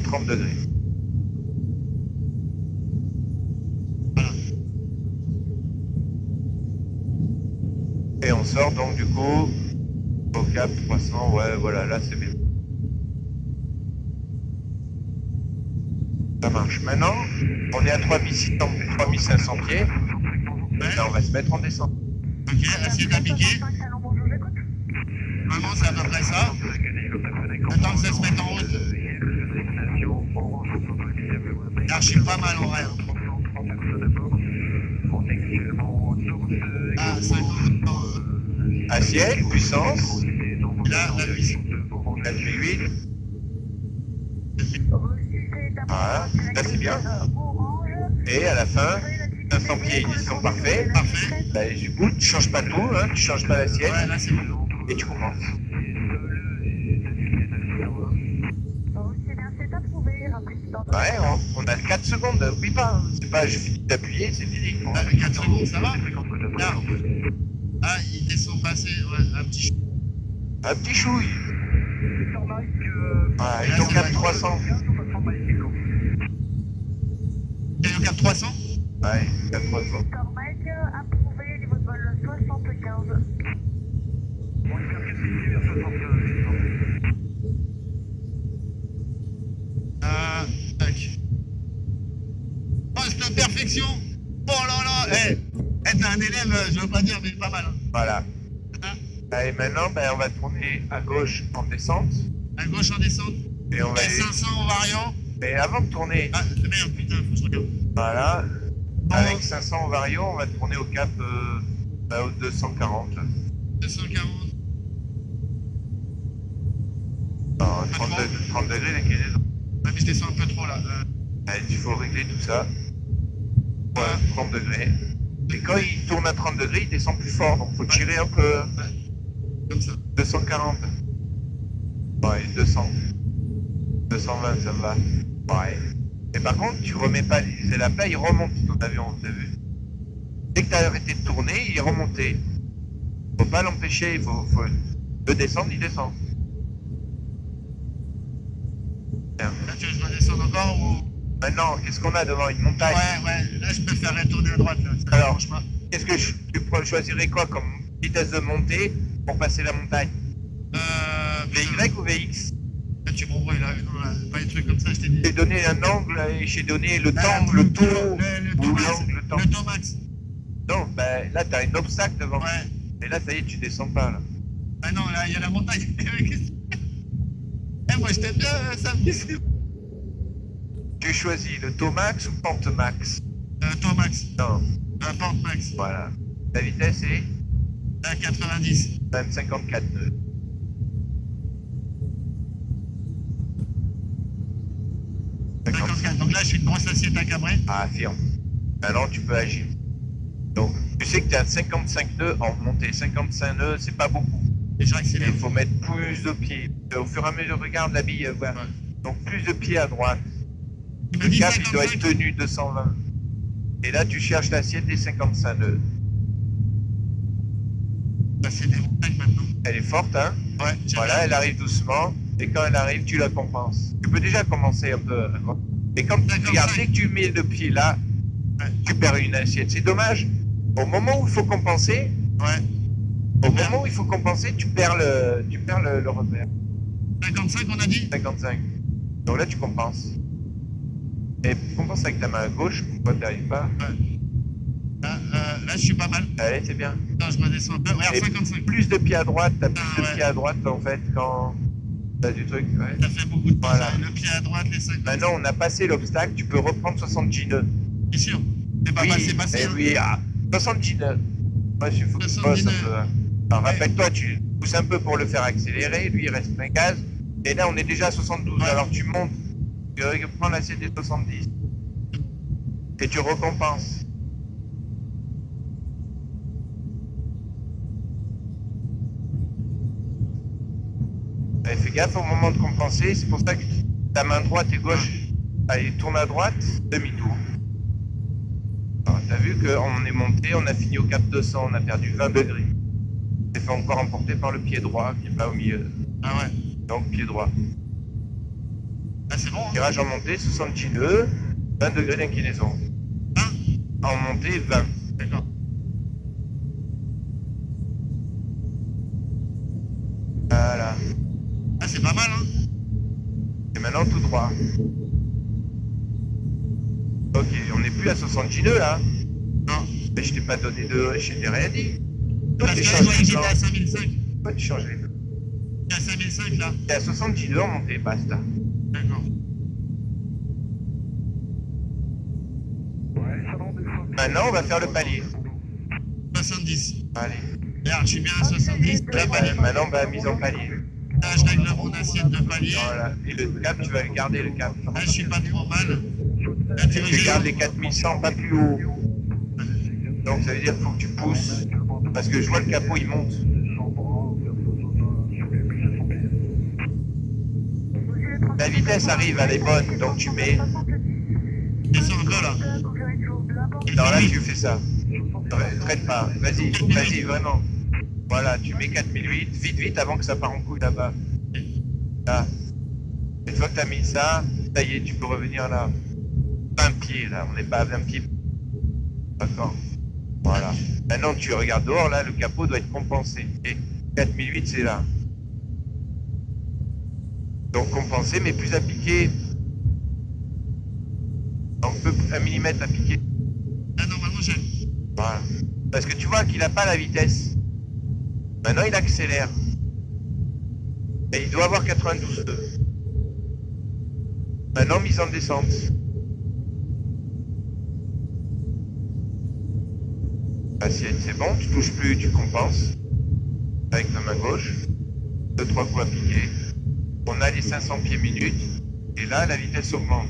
30 degrés. Voilà. Et on sort donc du coup au cap 300, ouais voilà, là c'est bien. Ça marche. Maintenant, on est à 3600, 3500 pieds. Là on va se mettre en descente. Ok, assiette à piquer. Vraiment, c'est à peu près ça. Le temps que ça se mette en route. Archi pas mal en vrai. Ah, 50. Assiette, puissance, Et là, la puissance. 4008. Voilà, là c'est bien. Et à la fin, 500 pieds, ils sont parfaits. Parfait. Bah, du coup, tu changes pas tout, hein, tu changes pas l'assiette Ouais, là c'est bon. et tu commences. Ouais, on a 4 secondes, oublie pas. Hein. C'est pas je finis d'appuyer, c'est fini. Ah, 4 secondes, ça va? Là. Ah, ils descendent passer, ouais, un petit chou. Un petit chouille. Ah, Là, ils ont c'est cap vrai. 300. Il y a un cap 300? Ouais, cap 300. approuvé, niveau de vol 75. Tac. Poste de perfection. Oh là là, être un élève, je veux pas dire, mais pas mal. Hein. Voilà. Hein. Allez, maintenant, ben, on va tourner à gauche en descente. À gauche en descente. Et on va Et aller... 500 en variant. Mais avant de tourner, Ah, merde, putain, faut que je regarde. voilà, Bon, avec 500 en vario, on va tourner au cap au 240. 240. Non, 30 degrés d'inclinaison. Ouais, mais je descends un peu trop là. Allez, il faut régler tout ça. Ouais, 30 degrés. Et quand il tourne à 30 degrés, il descend plus fort, donc faut tirer un peu. Comme ça. 240. Ouais, 200. 220, ça me va. Ouais. Et par contre, tu remets pas les ailes à plat, il remonte ton avion, t'as vu. Dès que t'as arrêté de tourner, il est remonté. Faut pas l'empêcher, il faut le descendre, il descend. Bien. Là, tu veux que je dois descendre encore ou. Maintenant, qu'est-ce qu'on a devant une montagne? Ouais, là, je préfère retourner à droite. Là. Ça Alors, marche pas. Qu'est-ce que tu choisirais quoi comme vitesse de montée pour passer la montagne? VY ou VX? Là, tu m'embrouilles là. Non, là, pas des trucs comme ça, je t'ai dit. J'ai donné un angle et j'ai donné le Ah, temps, le taux, le ou taux max. l'angle, le temps. Le taux max. Non, ben là t'as un obstacle devant. Ouais. Et là ça y est, tu descends pas là. Ah non, là, il y a la montagne. Moi, je t'aime bien, ça me dit. Tu choisis le taux max ou pente max? Taux max. Non, Pente max. voilà. La vitesse est À 90. même 54 nœuds. Donc là, je suis une grosse assiette à cabrer. Ah, affirme. Alors tu peux agir. Donc, tu sais que tu as 55 nœuds en montée. 55 nœuds, c'est pas beaucoup. Et je Il réaccélère. faut mettre plus de pieds. Au fur et à mesure, regarde la bille. Voilà. Ouais. Donc plus de pieds à droite. Il m'a Le dit cap, il doit être 55. tenu 220. Et là, tu cherches l'assiette des 55 nœuds. Bah, c'est des montagnes maintenant. Elle est forte, hein? Ouais, j'ai Voilà, regardé. elle arrive doucement. Et quand elle arrive, tu la compenses. Tu peux déjà commencer un peu. Et quand tu regardes, dès que tu mets le pied là, tu perds une assiette. C'est dommage. Au moment où il faut compenser, Ouais. tu perds le repère. 55, on a dit? 55. Donc là, tu compenses. Et tu compenses avec ta main gauche, pourquoi tu n'arrives pas? Là, je suis pas mal. Allez, c'est bien. Attends, je redescends un peu. Regarde, Et 55. plus de pieds à droite, t'as plus Ah, de ouais. pieds à droite en fait quand t'as du truc. Ouais. Ça fait beaucoup de temps. Voilà. Le pied à droite, les 50. Maintenant, on a passé l'obstacle, tu peux reprendre 70 nœuds. Bien sûr. C'est pas Oui, passé, passé. eh Hein. oui, 70 nœuds. Ouais, il faut que tu 70 bosses un nœuds. peu. Hein. Alors, rappelle-toi, tu pousses un peu pour le faire accélérer, lui il reste plein gaz. Et là, on est déjà à 72. Ouais. Alors, tu montes, tu reprends l'assiette des 70. Et tu récompenses. Et fais gaffe au moment de compenser, c'est pour ça que ta main droite et gauche, allez, tourne à droite, demi-tour. Alors, t'as vu qu'on est monté, on a fini au cap 200, on a perdu 20 degrés. On s'est fait encore emporter par le pied droit, qui est pas au milieu. Ah ouais. Donc, pied droit. Ah, c'est bon. Hein. Virage en montée, 70 nœuds, 20 degrés d'inclinaison. Hein. En montée, 20. D'accord. Voilà. Ah, c'est pas mal, hein. Et maintenant, tout droit. Ok, on n'est plus à 70 nœuds, là. Non. Mais je t'ai pas donné de... Je t'ai rien dit. Parce que tu là, je changes voyais que de j'étais plan. à 5005. Pourquoi tu changes les nœuds? J'étais à 5005, là. T'es à 70 nœuds en montée, basta. D'accord. Ouais, salon des fois. Maintenant, on va faire le palier. 70. Allez. Regarde, je suis bien à 70. Là, Là, palier. maintenant, on va mise en palier. Là, je règle mon assiette de palier. Voilà. Et le cap, tu vas le garder, le cap. Là, je suis pas trop mal. Là, tu veux que Tu je gardes les 4100, pas plus haut. Donc, ça veut dire qu'il faut que tu pousses. Parce que je vois le capot, il monte. La vitesse arrive, elle est bonne. Donc, tu mets... descends un peu, là. Non, là, tu fais ça. Traite pas. Vas-y, vas-y, vraiment. Voilà, tu mets 4008. Vite, vite, avant que ça part en couille là-bas. Là. Une fois que tu as mis ça, ça y est, tu peux revenir là. 20 pieds, là. On n'est pas à 20 pieds. D'accord. Voilà. Maintenant, tu regardes dehors, là, le capot doit être compensé. Et 4008, c'est là. Donc, compensé, mais plus à piquer. Donc, un millimètre à piquer. Là, normalement, j'ai. Voilà. Parce que tu vois qu'il n'a pas la vitesse. Maintenant, il accélère. Et il doit avoir 92 nœuds. Maintenant, mise en descente. Assiette, c'est bon, tu touches plus, tu compenses. Avec ta main gauche. 2-3 coups à piquer. On a les 500 pieds minutes. Et là, la vitesse augmente.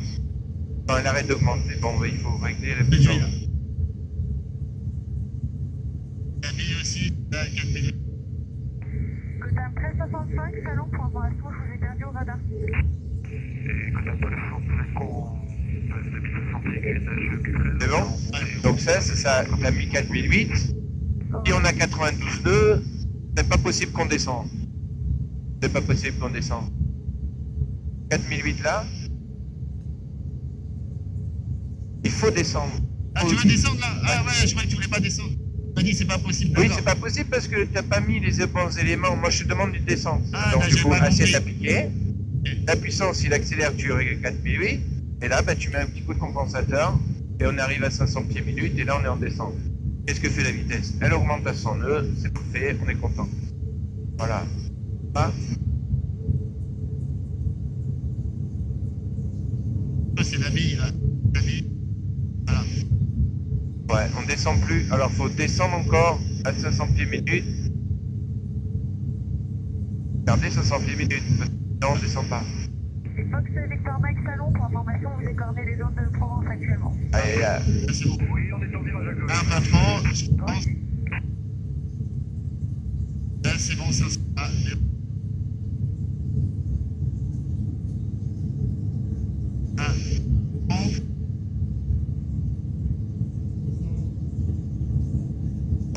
Non, elle arrête d'augmenter. Bon, il faut régler la Réduit, là. puissance. La bille aussi, là, 4 minutes. Gotham 1365, salon pour information, je vous ai perdu au radar. Et quand t'as pas le 65, on passe de 1500 pieds gainage. C'est bon? Ouais. Donc ça, c'est ça. T'as mis 4008. Si on a 92 nœuds, c'est pas possible qu'on descende. C'est pas possible qu'on descende. 4008 là. Il faut descendre. Ah, tu veux descendre, là? Ah, ouais, je croyais que tu voulais pas descendre. Tu m'as dit, c'est pas possible. Oui, d'accord. c'est pas possible parce que t'as pas mis les bons éléments. Moi, je te demande une descente. Ah, Donc, là, du j'ai coup, pas assiette compris. à piquer. La puissance, il accélère, tu règles 4008. Et là, bah, tu mets un petit coup de compensateur. Et on arrive à 500 pieds minutes. Et là, on est en descente. Qu'est-ce que fait la vitesse? Elle augmente à 100 nœuds. C'est parfait. On est content. Voilà. Ah. Oh, c'est la bille, là. La bille. Voilà. Ouais, on descend plus. Alors, faut descendre encore à 500 pieds minutes. Gardez 500 pieds minutes. Non, on descend pas. C'est Fox Victor Mike Salon pour information, vous accordez les zones de Provence actuellement. Allez, Là, c'est bon. Oui, on est en virage à gauche. Là, pas trop, je pense. Là, c'est bon, ça. Ah,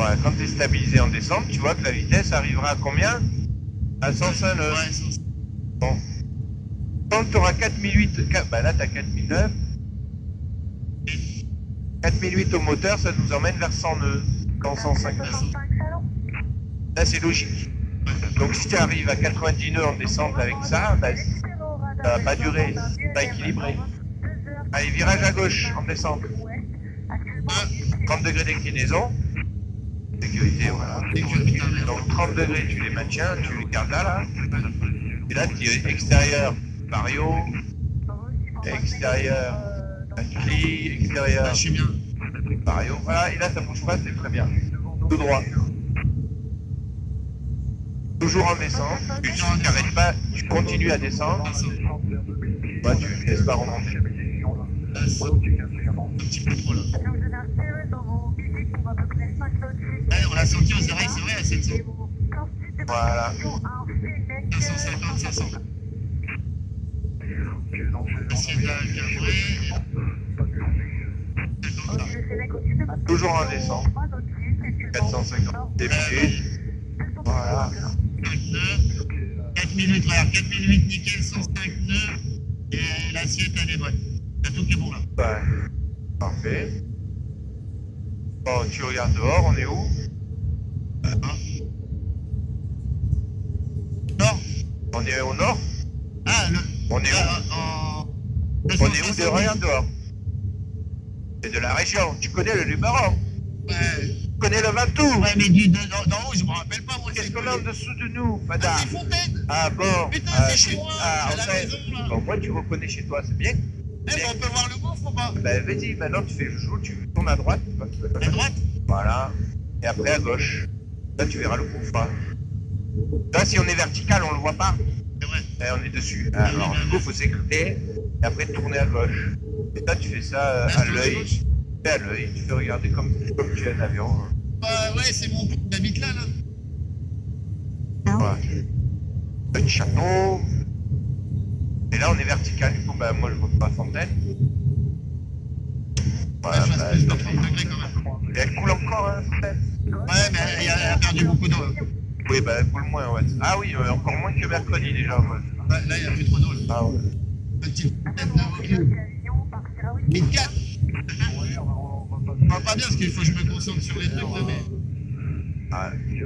Ouais, quand tu es stabilisé en descente, tu vois que la vitesse arrivera à combien? À 105 nœuds. Ouais, 105. Bon. Quand tu auras 4008, bah là tu as 4009. 4008 au moteur, ça nous emmène vers 100 nœuds. Dans 105 nœuds. Là c'est logique. Donc si tu arrives à 90 nœuds en descente avec ça, bah, ça va pas durer, c'est pas équilibré. Allez, virage à gauche en descente. 30 degrés d'inclinaison. Sécurité, voilà. Donc 30 degrés, tu les maintiens, tu les gardes là. Et là, tu es extérieur, Mario. Extérieur, Cli, extérieur, Je suis bien. Mario. Voilà, et là, ça bouge pas, c'est très bien. Tout droit. Toujours en descente. Tu n'arrêtes pas, tu continues à descendre. Ouais, tu ne laisses pas remonter. Là, c'est un petit peu trop là. Ouais, on l'a senti aux oreilles, c'est vrai, à 700. Voilà. 550, 500. Assiette à cadrer. Toujours en descente. 450 d'habitude. Voilà. 5 nœuds. 4008, regarde, 4008 nickel, 105 nœuds. Et l'assiette, elle est bonne. Il y a tout qui est bon là. Ouais. Parfait. Bon, tu regardes dehors, on est où? Nord. On est au nord? Ah, le. On est où? On est où de regarde dehors? C'est de la région, tu connais le numéro? Ouais. Tu connais le Ventoux? Ouais, mais d'en haut, je me rappelle pas, moi. Qu'est-ce qu'on a en dessous de nous, Ah, madame? c'est Fontaine. Ah bon? Putain, c'est chez moi, Ah, à la enfin, maison, là. bon, moi tu reconnais chez toi, c'est bien. Eh, mais on peut voir le gouffre ou pas? Ben vas-y, maintenant tu fais le jour, tu tournes à droite. À droite? Voilà. Et après à gauche. Là tu verras le gouffre. Hein. Là si on est vertical, on le voit pas. C'est vrai. Et on est dessus. Alors du coup faut s'écouter et après tourner à gauche. Et là tu fais ça à l'œil. Tu fais à l'œil, tu fais regarder comme tu es un avion. Ouais, c'est mon pote qui habite là, là. Voilà. Petit château. Et là on est vertical, du coup bah moi je vois pas Fontaine. Voilà, Ouais, je bah, fasse plus de 30 degrés quand même. et elle coule encore, hein, Fontaine. Ouais, mais elle a perdu beaucoup d'eau. Là. Oui, bah elle coule moins, ouais. Ah oui, encore moins que mercredi déjà. Ouais. Ouais, là, il n'y a plus trop d'eau. Là. Ah ouais. Petite tête de recul. 1004. On va pas bien parce qu'il faut que je me concentre sur les trucs là, mais. Ah, C'est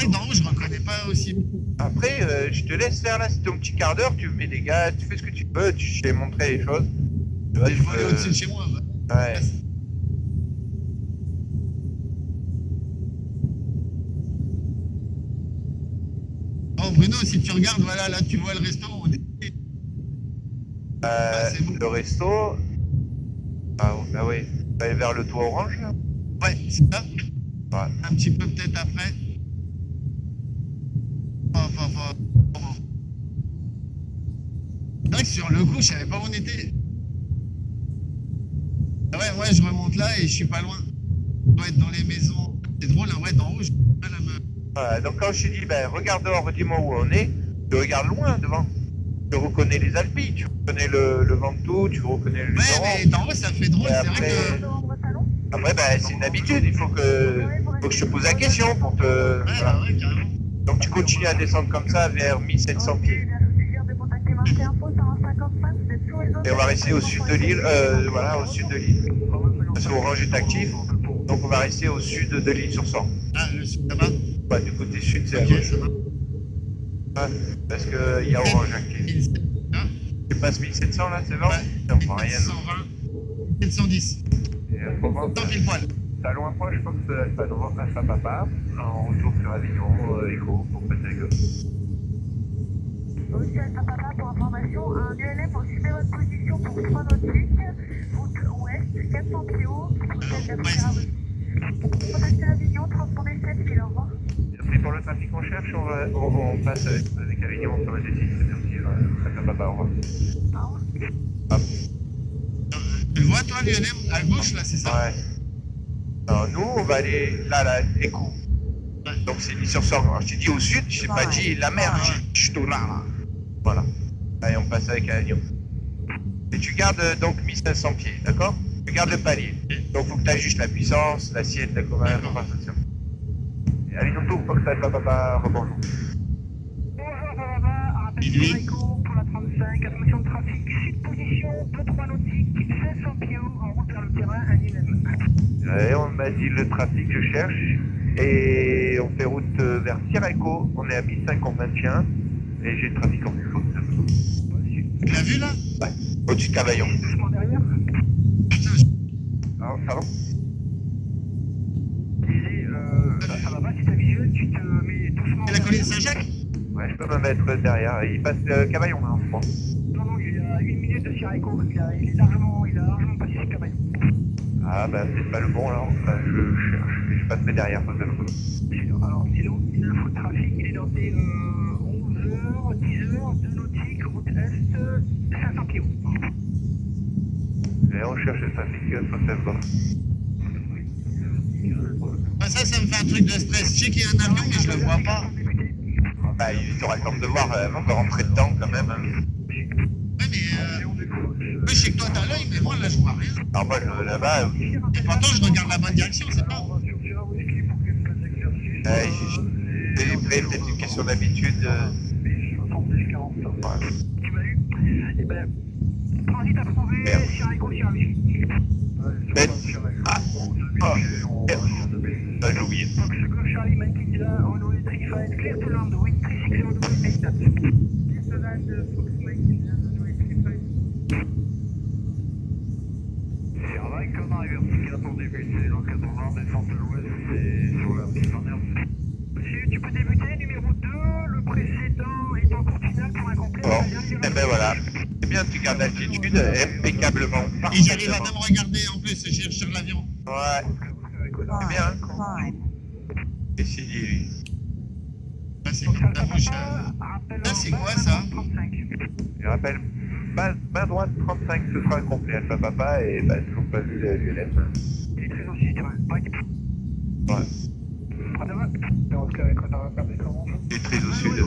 vrai que d'en haut, je reconnais pas aussi. après, je te laisse faire là, c'est ton petit quart d'heure, tu mets des gars, tu fais ce que tu peux, je t'ai montré les choses. Tu vois, Il faut aller au-dessus de chez moi. Ouais. Oh, Bruno, si tu regardes, voilà, là, tu vois le resto. c'est bon. Le resto. Ah oui. Tu vas aller vers le toit orange là. Ouais, c'est ça. Ouais. Un petit peu peut-être après. C'est vrai que sur le coup, je savais pas où on était. Ah ouais, je remonte là et je suis pas loin. Je dois être dans les maisons. C'est drôle, hein, ouais, d'en haut, je peux pas la me. Voilà, donc quand je te dis, ben, regarde dehors, dis-moi où on est, tu regardes loin devant. Tu reconnais les Alpes, tu reconnais le Ventoux, tu reconnais le Ouais, Luberon. mais d'en haut, ça fait drôle, Et c'est vrai que. Après, ben, c'est une habitude, il faut que je te pose la question pour te... Ouais, voilà. bah ouais, carrément. Donc tu continues à descendre comme ça vers 1700 pieds. Et on va rester au sud de l'île, voilà, au sud de l'île. Parce qu'Orange est actif, donc on va rester au sud de l'île sur 100. Ah, le sud là-bas. Ouais, du côté sud, c'est à Ok, gauche. ça va. Ouais, parce qu'il y a Orange actif. Hein? Tu passes 1700 là, c'est bon? Ouais. On prend rien. 720, 710. Tant pile poil. Talon approche, je pense que ça doit passer à papa, en retour sur Avignon, écho, pour péter les gosses. Aussi à Papa pour information, un ULM pour suivre votre position pour 3 nautiques, route ouest, 400 pieds haut, prochaine de Contactez Avignon, transpondez 7 pieds, au revoir. Merci pour le trafic qu'on cherche, on passe avec Avignon sur la D6, merci à papa, au revoir. Hop. Tu le vois, toi, l'UNM, à gauche, là, c'est ça? Ouais. Alors nous, on va aller là, écho. Ouais. Donc c'est l'île sur Sorgue. Alors je t'ai dit au sud, je t'ai pas dit la mer, j'ai dit ch'to là. Voilà. Allez, on passe avec Avignon. Et tu gardes donc 1500 pieds, d'accord? Tu gardes le palier. Donc faut que tu ajustes la puissance, l'assiette, la compensation. Et allez, surtout, faut que ça papa, rebonjour. Bonjour, Papa. Rappel sur Echo pour la 35. Attention de trafic, sud position, 2-3 nautiques, 500 pieds haut, en route vers le terrain, à Nîmes. Et on m'a dit le trafic, je cherche. Et on fait route vers Sierreco. On est à 1005 en maintien. Et j'ai le trafic en vue. Tu l'as vu là? Ouais, au-dessus de Cavaillon. Doucement derrière. Ah, pardon? Je disais, ça va pas, si t'as visuel, tu te mets doucement. C'est la colline Saint-Jacques? Ouais, je peux me mettre derrière. Il passe Cavaillon, hein, je crois. Non, non, il est à 1 minute de Sierreco. Il a largement passé ce cabane. Ah, bah, c'est pas le bon, alors. Bah, je cherche. Et je passerai derrière, peut-être. Alors, sinon, il a un faux de trafic, il est noté 11h, 10h, 2 nautiques, route est, 500 pieds haut. Et on cherche le trafic, faut faire quoi. Ah, ça me fait un truc de stress. Je sais qu'il y a un avion, mais je le vois pas. Bah, il aura le temps de voir, encore rentrer dedans, quand même. Ouais, mais moi, je sais que toi t'as l'œil, mais moi là je vois rien. Alors, moi, là-bas, Et pourtant, je regarde la bonne direction, c'est pas. c'est peut-être une question d'habitude. Voilà. Tu m'as eu? Eh ben, transit approuvé, Merde. Sierreco, Sierreco. Ben, ah, oh, merde. Ah, j'ai oublié. Fox Golf Charlie, Mike India, Renault 35, clear to land, wind 360 clear to land, Fox Mike India, Renault 35. Sierra, comme arrivé vertical pour débuter, l'encadrement descente à l'ouest, c'est sur la piste en herbe. Monsieur, tu peux débuter, numéro 2, le précédent est en continental pour un complet. Bon, et ben voilà. C'est bien, tu gardes l'altitude impeccablement. Et j'arrive à même regarder en plus sur l'avion. Ouais, c'est bien. Hein. Et c'est dit, lui. Là, c'est la bouche. Là, c'est quoi ça? Je rappelle, main droite 35, ce sera complet. Alpha Papa, et bah, toujours pas vu l'ULM. Il est très au sud, Mike. Ouais, il est très au sud.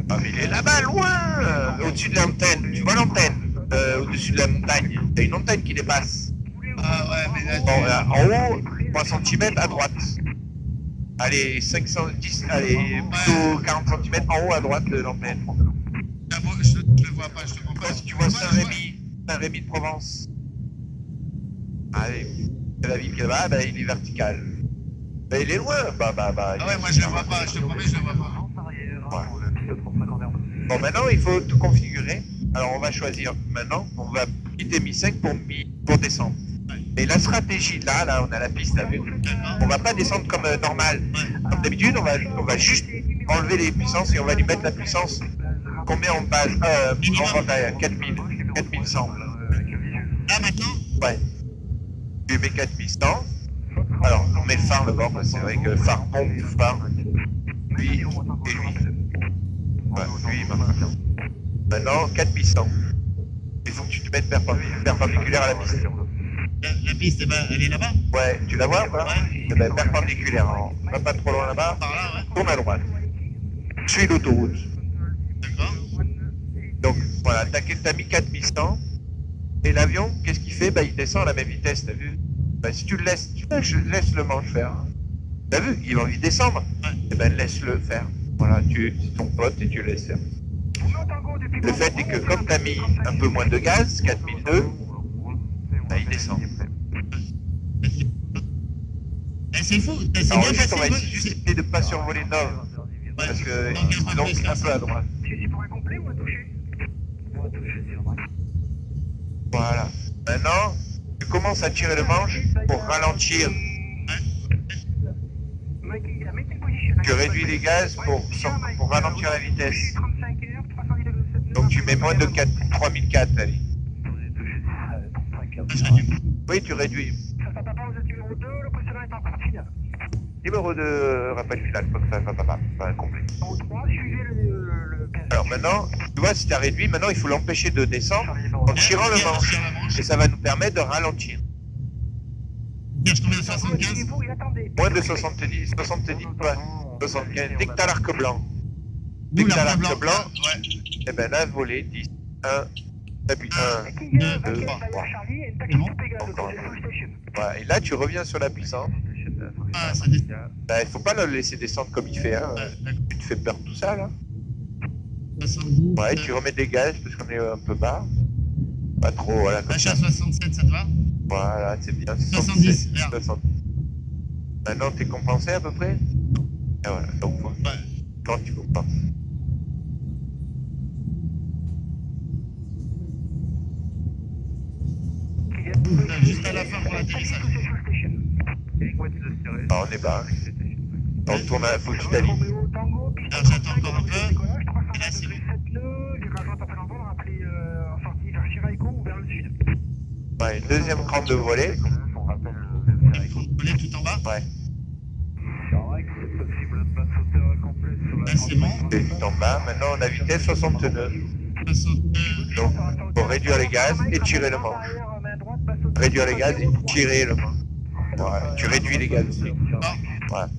Ah, mais il est là-bas, loin, au-dessus de l'antenne. Tu vois l'antenne, au-dessus de la montagne. T'as une antenne qui dépasse. Ah ouais, mais là, Bon, là, en haut, 3 cm à droite. Allez, 510, allez, plutôt 40 cm en haut à droite de l'antenne. je le vois pas, je te vois pas. Si tu vois Saint-Rémy de Provence. Allez, c'est la ville qui est là-bas, bah, il est vertical. Bah, il est loin, bah. Ah ouais, moi je le vois pas, je te promets, je le vois pas. Bon, maintenant, il faut tout configurer. Alors, on va choisir maintenant, on va quitter Mi-5 pour descendre. Et la stratégie, là, on a la piste, t'as vu? On va pas descendre comme normal. Comme d'habitude, on va juste enlever les puissances et on va lui mettre la puissance. Combien on passe on va à 4000, 4100. Là maintenant? Ouais. Tu mets 4100. Alors, on met le phare d'abord, parce que c'est vrai que le phare pompe, phare. Lui et lui. Ouais, lui, maintenant, 4100. Il faut que tu te mettes perpendiculaire à la piste. La piste, eh ben, elle est là-bas? Ouais, tu la vois ou pas? Ouais. Eh ben, perpendiculaire, hein. Va pas trop loin là-bas. Par là, ouais. Tourne à droite. Suis l'autoroute. D'accord. Donc, voilà, t'as mis 4100. Et l'avion, qu'est-ce qu'il fait? Bah, il descend à la même vitesse, t'as vu? Bah, si tu le laisses, laisse le manche faire. T'as vu? Il a envie de descendre. Ouais. Eh ben, laisse-le faire. Voilà, c'est ton pote et tu le laisses faire. Le fait est que comme t'as mis un peu moins de gaz, 4002, bah, il descend. Eh, c'est fou, c'est Alors, bien juste, on va passé. juste essayer de ne pas survoler Nov. Parce que Donc, c'est un peu à droite. C'est pour un complet ou un touché? Voilà. Maintenant, tu commences à tirer le manche pour ralentir. Tu réduis les gaz pour ralentir la vitesse. Donc tu mets moins de 3004, allez. Oui, tu réduis. Numéro 2, rappel final, faut que ça va complet. Alors maintenant, tu vois, si tu as réduit, maintenant il faut l'empêcher de descendre en tirant le manche. Et ça va nous permettre de ralentir. Cherche combien? 75? Moins de 70, ouais. 75. Dès que t'as l'arc blanc. Dès D'où que t'as l'arc l'arc blanc, Ouais. Et ben là, voler 10, 1, appuie 1, King 2, 24 3. via Charlie and taxi C'est bon to Pegaso Encore to the full station. Voilà. Et là, tu reviens sur la puissance. Ah, ça descend. Bah, il faut pas le laisser descendre comme il fait. Hein. Ouais, d'accord. Tu te fais peur tout ça, là. 70. Ouais, tu remets des gaz parce qu'on est un peu bas. Pas trop, voilà. Comme Achat ça. 67, ça te va? Voilà, c'est bien. 70, merde. 60. Maintenant, t'es compensé à peu près? Et voilà, donc faut... Ouais. Quand tu compenses. Juste à la fin pour l'atterrissage. Ah, on est bas. On tourne à... Faut que tu t'alignes. Alors j'attends encore un peu. Et là c'est bon. Ouais, une deuxième crante de volée. Il faut voler tout en bas. Ouais. Là c'est bon. Et tout en bas. Maintenant, on a vitesse 69. 62. Donc, faut réduire les gaz et tirer le manche. Réduire les gaz et tirer le manche. Ouais, tu réduis les gaz aussi. Voilà.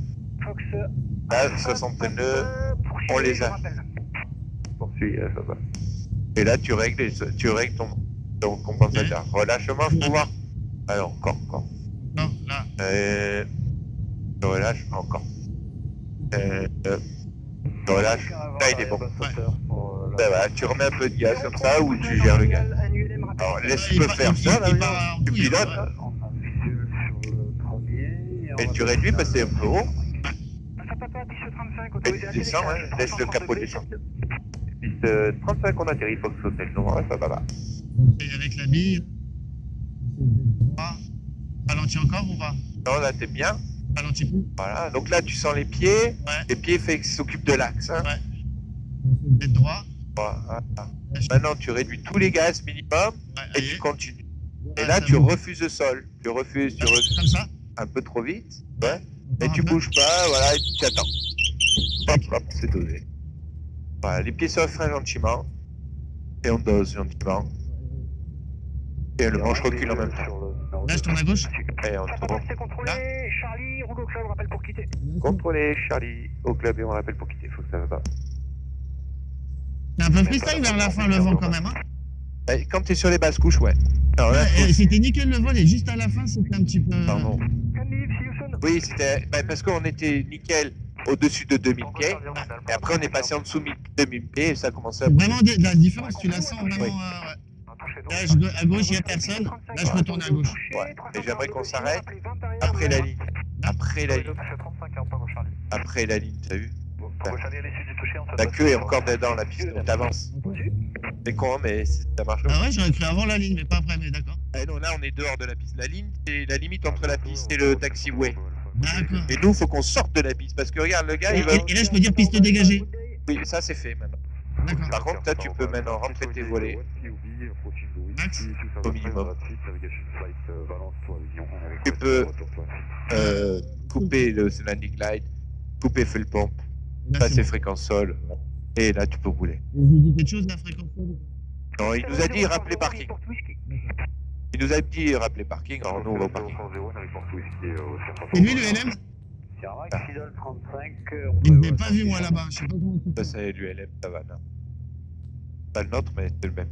Là, 69, on les a. Poursuis, ça va. Et là, tu règles ton compensateur. Relâchement, faut voir. Alors, encore. Non, là. Je relâche encore. Je relâche. Là, il est bon. Ben voilà, tu remets un peu de gaz comme ça ou tu gères le gaz. Alors, laisse-le faire ça, là, tu pilotes. Et tu réduis parce que c'est un peu haut. Et tu descends, hein, laisse le capot descendre. Piste 35, on atterrit, Fox Hotel. Non, ça va. Et avec la bille. Ralentis encore ou pas? Non, là, t'es bien. Ralentis plus. Voilà, donc là, tu sens les pieds. Ouais. Les pieds s'occupent de l'axe. Hein. Ouais. Tête droit. Voilà. Maintenant, tu réduis tous les gaz minimum Ouais, et allez. tu continues. Et Ah, là, ça tu bouge. refuses le sol. Tu refuses Comme ça. un peu trop vite. Ouais. Et Encore tu un peu. bouges pas, voilà, et tu attends. Hop, c'est dosé. Voilà, les pieds se frein gentiment. Et on dose gentiment. Et le manche recule en même temps. Là je tourne à gauche. Et on tourne. C'est contrôlé, Charlie, roule au club, rappel pour quitter. Contrôlez Charlie au club et on rappelle pour quitter. Faut que ça va pas. C'est un peu freestyle vers la fin le vent quand même. Hein. Quand t'es sur les basses couches, ouais. Alors là, Ouais, et c'était nickel le vol et juste à la fin c'était un petit peu. pardon. Can leave, see you soon. Oui, c'était parce qu'on était nickel au-dessus de 2000 pieds. Et après, on est passé en dessous de 2000 pieds et ça a commencé à bouger. Vraiment la différence, tu la sens vraiment. Oui. Ouais. Là, à gauche, il n'y a personne. Là, je retourne à gauche. Ouais. Et j'aimerais qu'on s'arrête après la ligne. Après la ligne. Après la ligne, t'as vu? La queue est encore dedans la piste, donc t'avances. C'est con, hein, mais ça marche. Ah ouais, j'aurais cru avant la ligne, mais pas après, mais d'accord. Ah non, là, on est dehors de la piste. La ligne, c'est la limite entre la piste et le taxiway. D'accord. Et nous, faut qu'on sorte de la piste parce que regarde, le gars, Et, il va. et là, je peux dire piste dégagée. Oui, ça c'est fait maintenant. D'accord. Par contre, là, tu peux maintenant rentrer tes volets Max. au minimum. Tu peux couper le landing light, couper fuel pompe, Là, passer bon. fréquence sol, et là, tu peux rouler. Vous dit quelque chose, la fréquence? Non, il nous a dit rappeler parking. Il nous a dit rappeler parking, alors nous, on va au parking. C'est lui le LM? Il ne m'avait pas vu moi là-bas. Je sais pas comment tu Ça, c'est l'ULM, ça va, non. Pas le nôtre, mais c'est le même.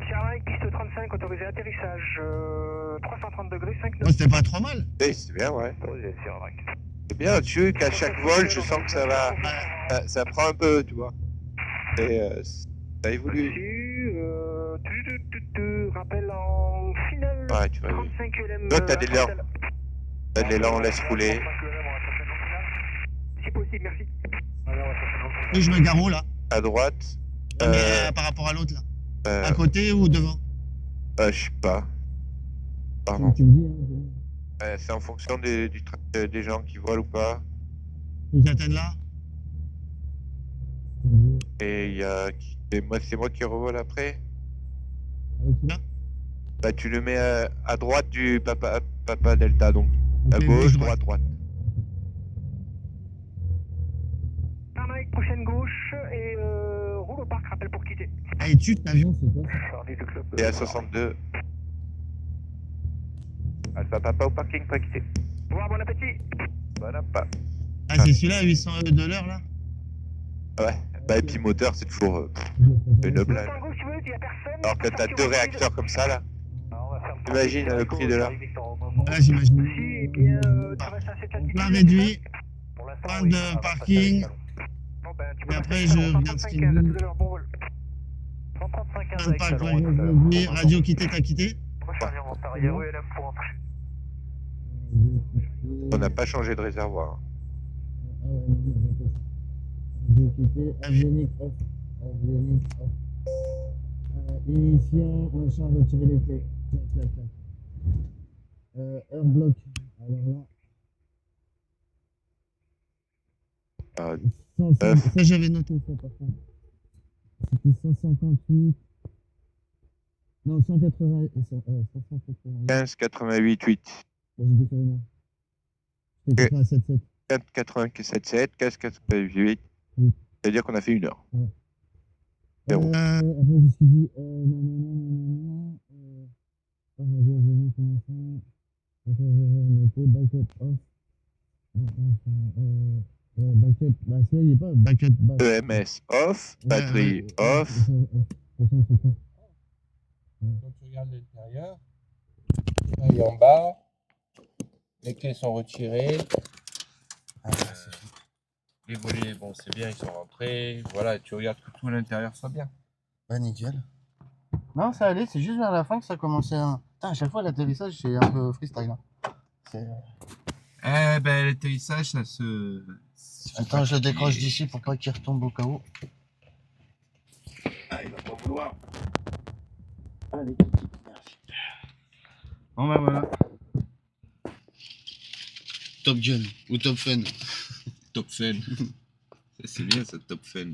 Charlie, piste 35, autorisé atterrissage, 330 degrés, 5 Oh, c'était pas trop mal. Eh, c'est bien, ouais. C'est bien au-dessus qu'à chaque vol, je sens que ça va. Ça prend un peu, tu vois. Et ça évolue. Rappel en finale. Ouais, tu vois. 35 LM. Toi, t'as des lents. T'as de l'élan, on laisse rouler. Si possible, merci. Et je me gare où là? À droite. Non, mais par rapport à l'autre là. À Euh, côté ou devant? je sais pas. Pardon. Tu me dis. C'est en fonction des gens qui volent ou pas. Une certaine là? Et il y a. C'est moi qui revole après. Là? Bah, tu le mets à droite du Papa Delta, donc. À Ok, gauche, droite. droite. Tarmac, prochaine gauche et roule au parc, rappel pour quitter. Ah, et tu l'avion, c'est quoi? Et à 62. Alpha Papa au parking, pas quitter. Bon appétit. Voilà, pas. Ah, c'est celui-là à 800 € de l'heure là? Ouais, Bah, et puis moteur, c'est toujours une blague. Tango, si tu veux, il y a personne. Alors que t'as deux réacteurs comme ça, là. Imagine le prix de l'heure. Là, j'imagine. Si, eh bien, tu restes à cette altitude. Plein réduit, Pour l'instant, plein oui, de ça va parking. passer Bon, ben, tu peux Et rester après, sur je regarde ce qu'il 135, dit. tout à l'heure, bon vol. 135 Plein de avec parking salon. réduit, radio quitté, t'as quitté. Recharger en retard, il y a ULM pour entrer. On n'a pas changé de réservoir. Avionique off. Avionique off. Initiant, machin, retirer les clés. Clac, clac, clac. Air block. Alors là. Ah, Ça, j'avais noté ça par contre. C'était 158. Non, 180. 180. 15, 88, 8. J'ai dit ça non. C'était 87,7. 4, 87, 15, 88. Oui. C'est-à-dire qu'on a fait 1 heure. Ouais. Zéro. Après, je me suis dit, non. Avionique, machin. Backup off. Backup, bah celui-là il est pas backup. EMS off, batterie off. Quand tu regardes l'intérieur, il est en bas, les clés sont retirées. Les volets, bon, c'est bien, ils sont rentrés. Voilà, tu regardes que tout l'intérieur soit bien. Bah nickel. Non, ça allait, c'est juste vers la fin que ça commençait à... Putain, à chaque fois l'atterrissage c'est un peu freestyle. Hein. C'est... Eh ben, l'atterrissage, ça se. Attends, je le décroche d'ici pour pas qu'il retombe au cas où. Ah, il va pas vouloir. Allez, merci. Bon bah voilà. Top Gun ou Top Fun. Top Fun. Ça, c'est bien, ça, Top Fun.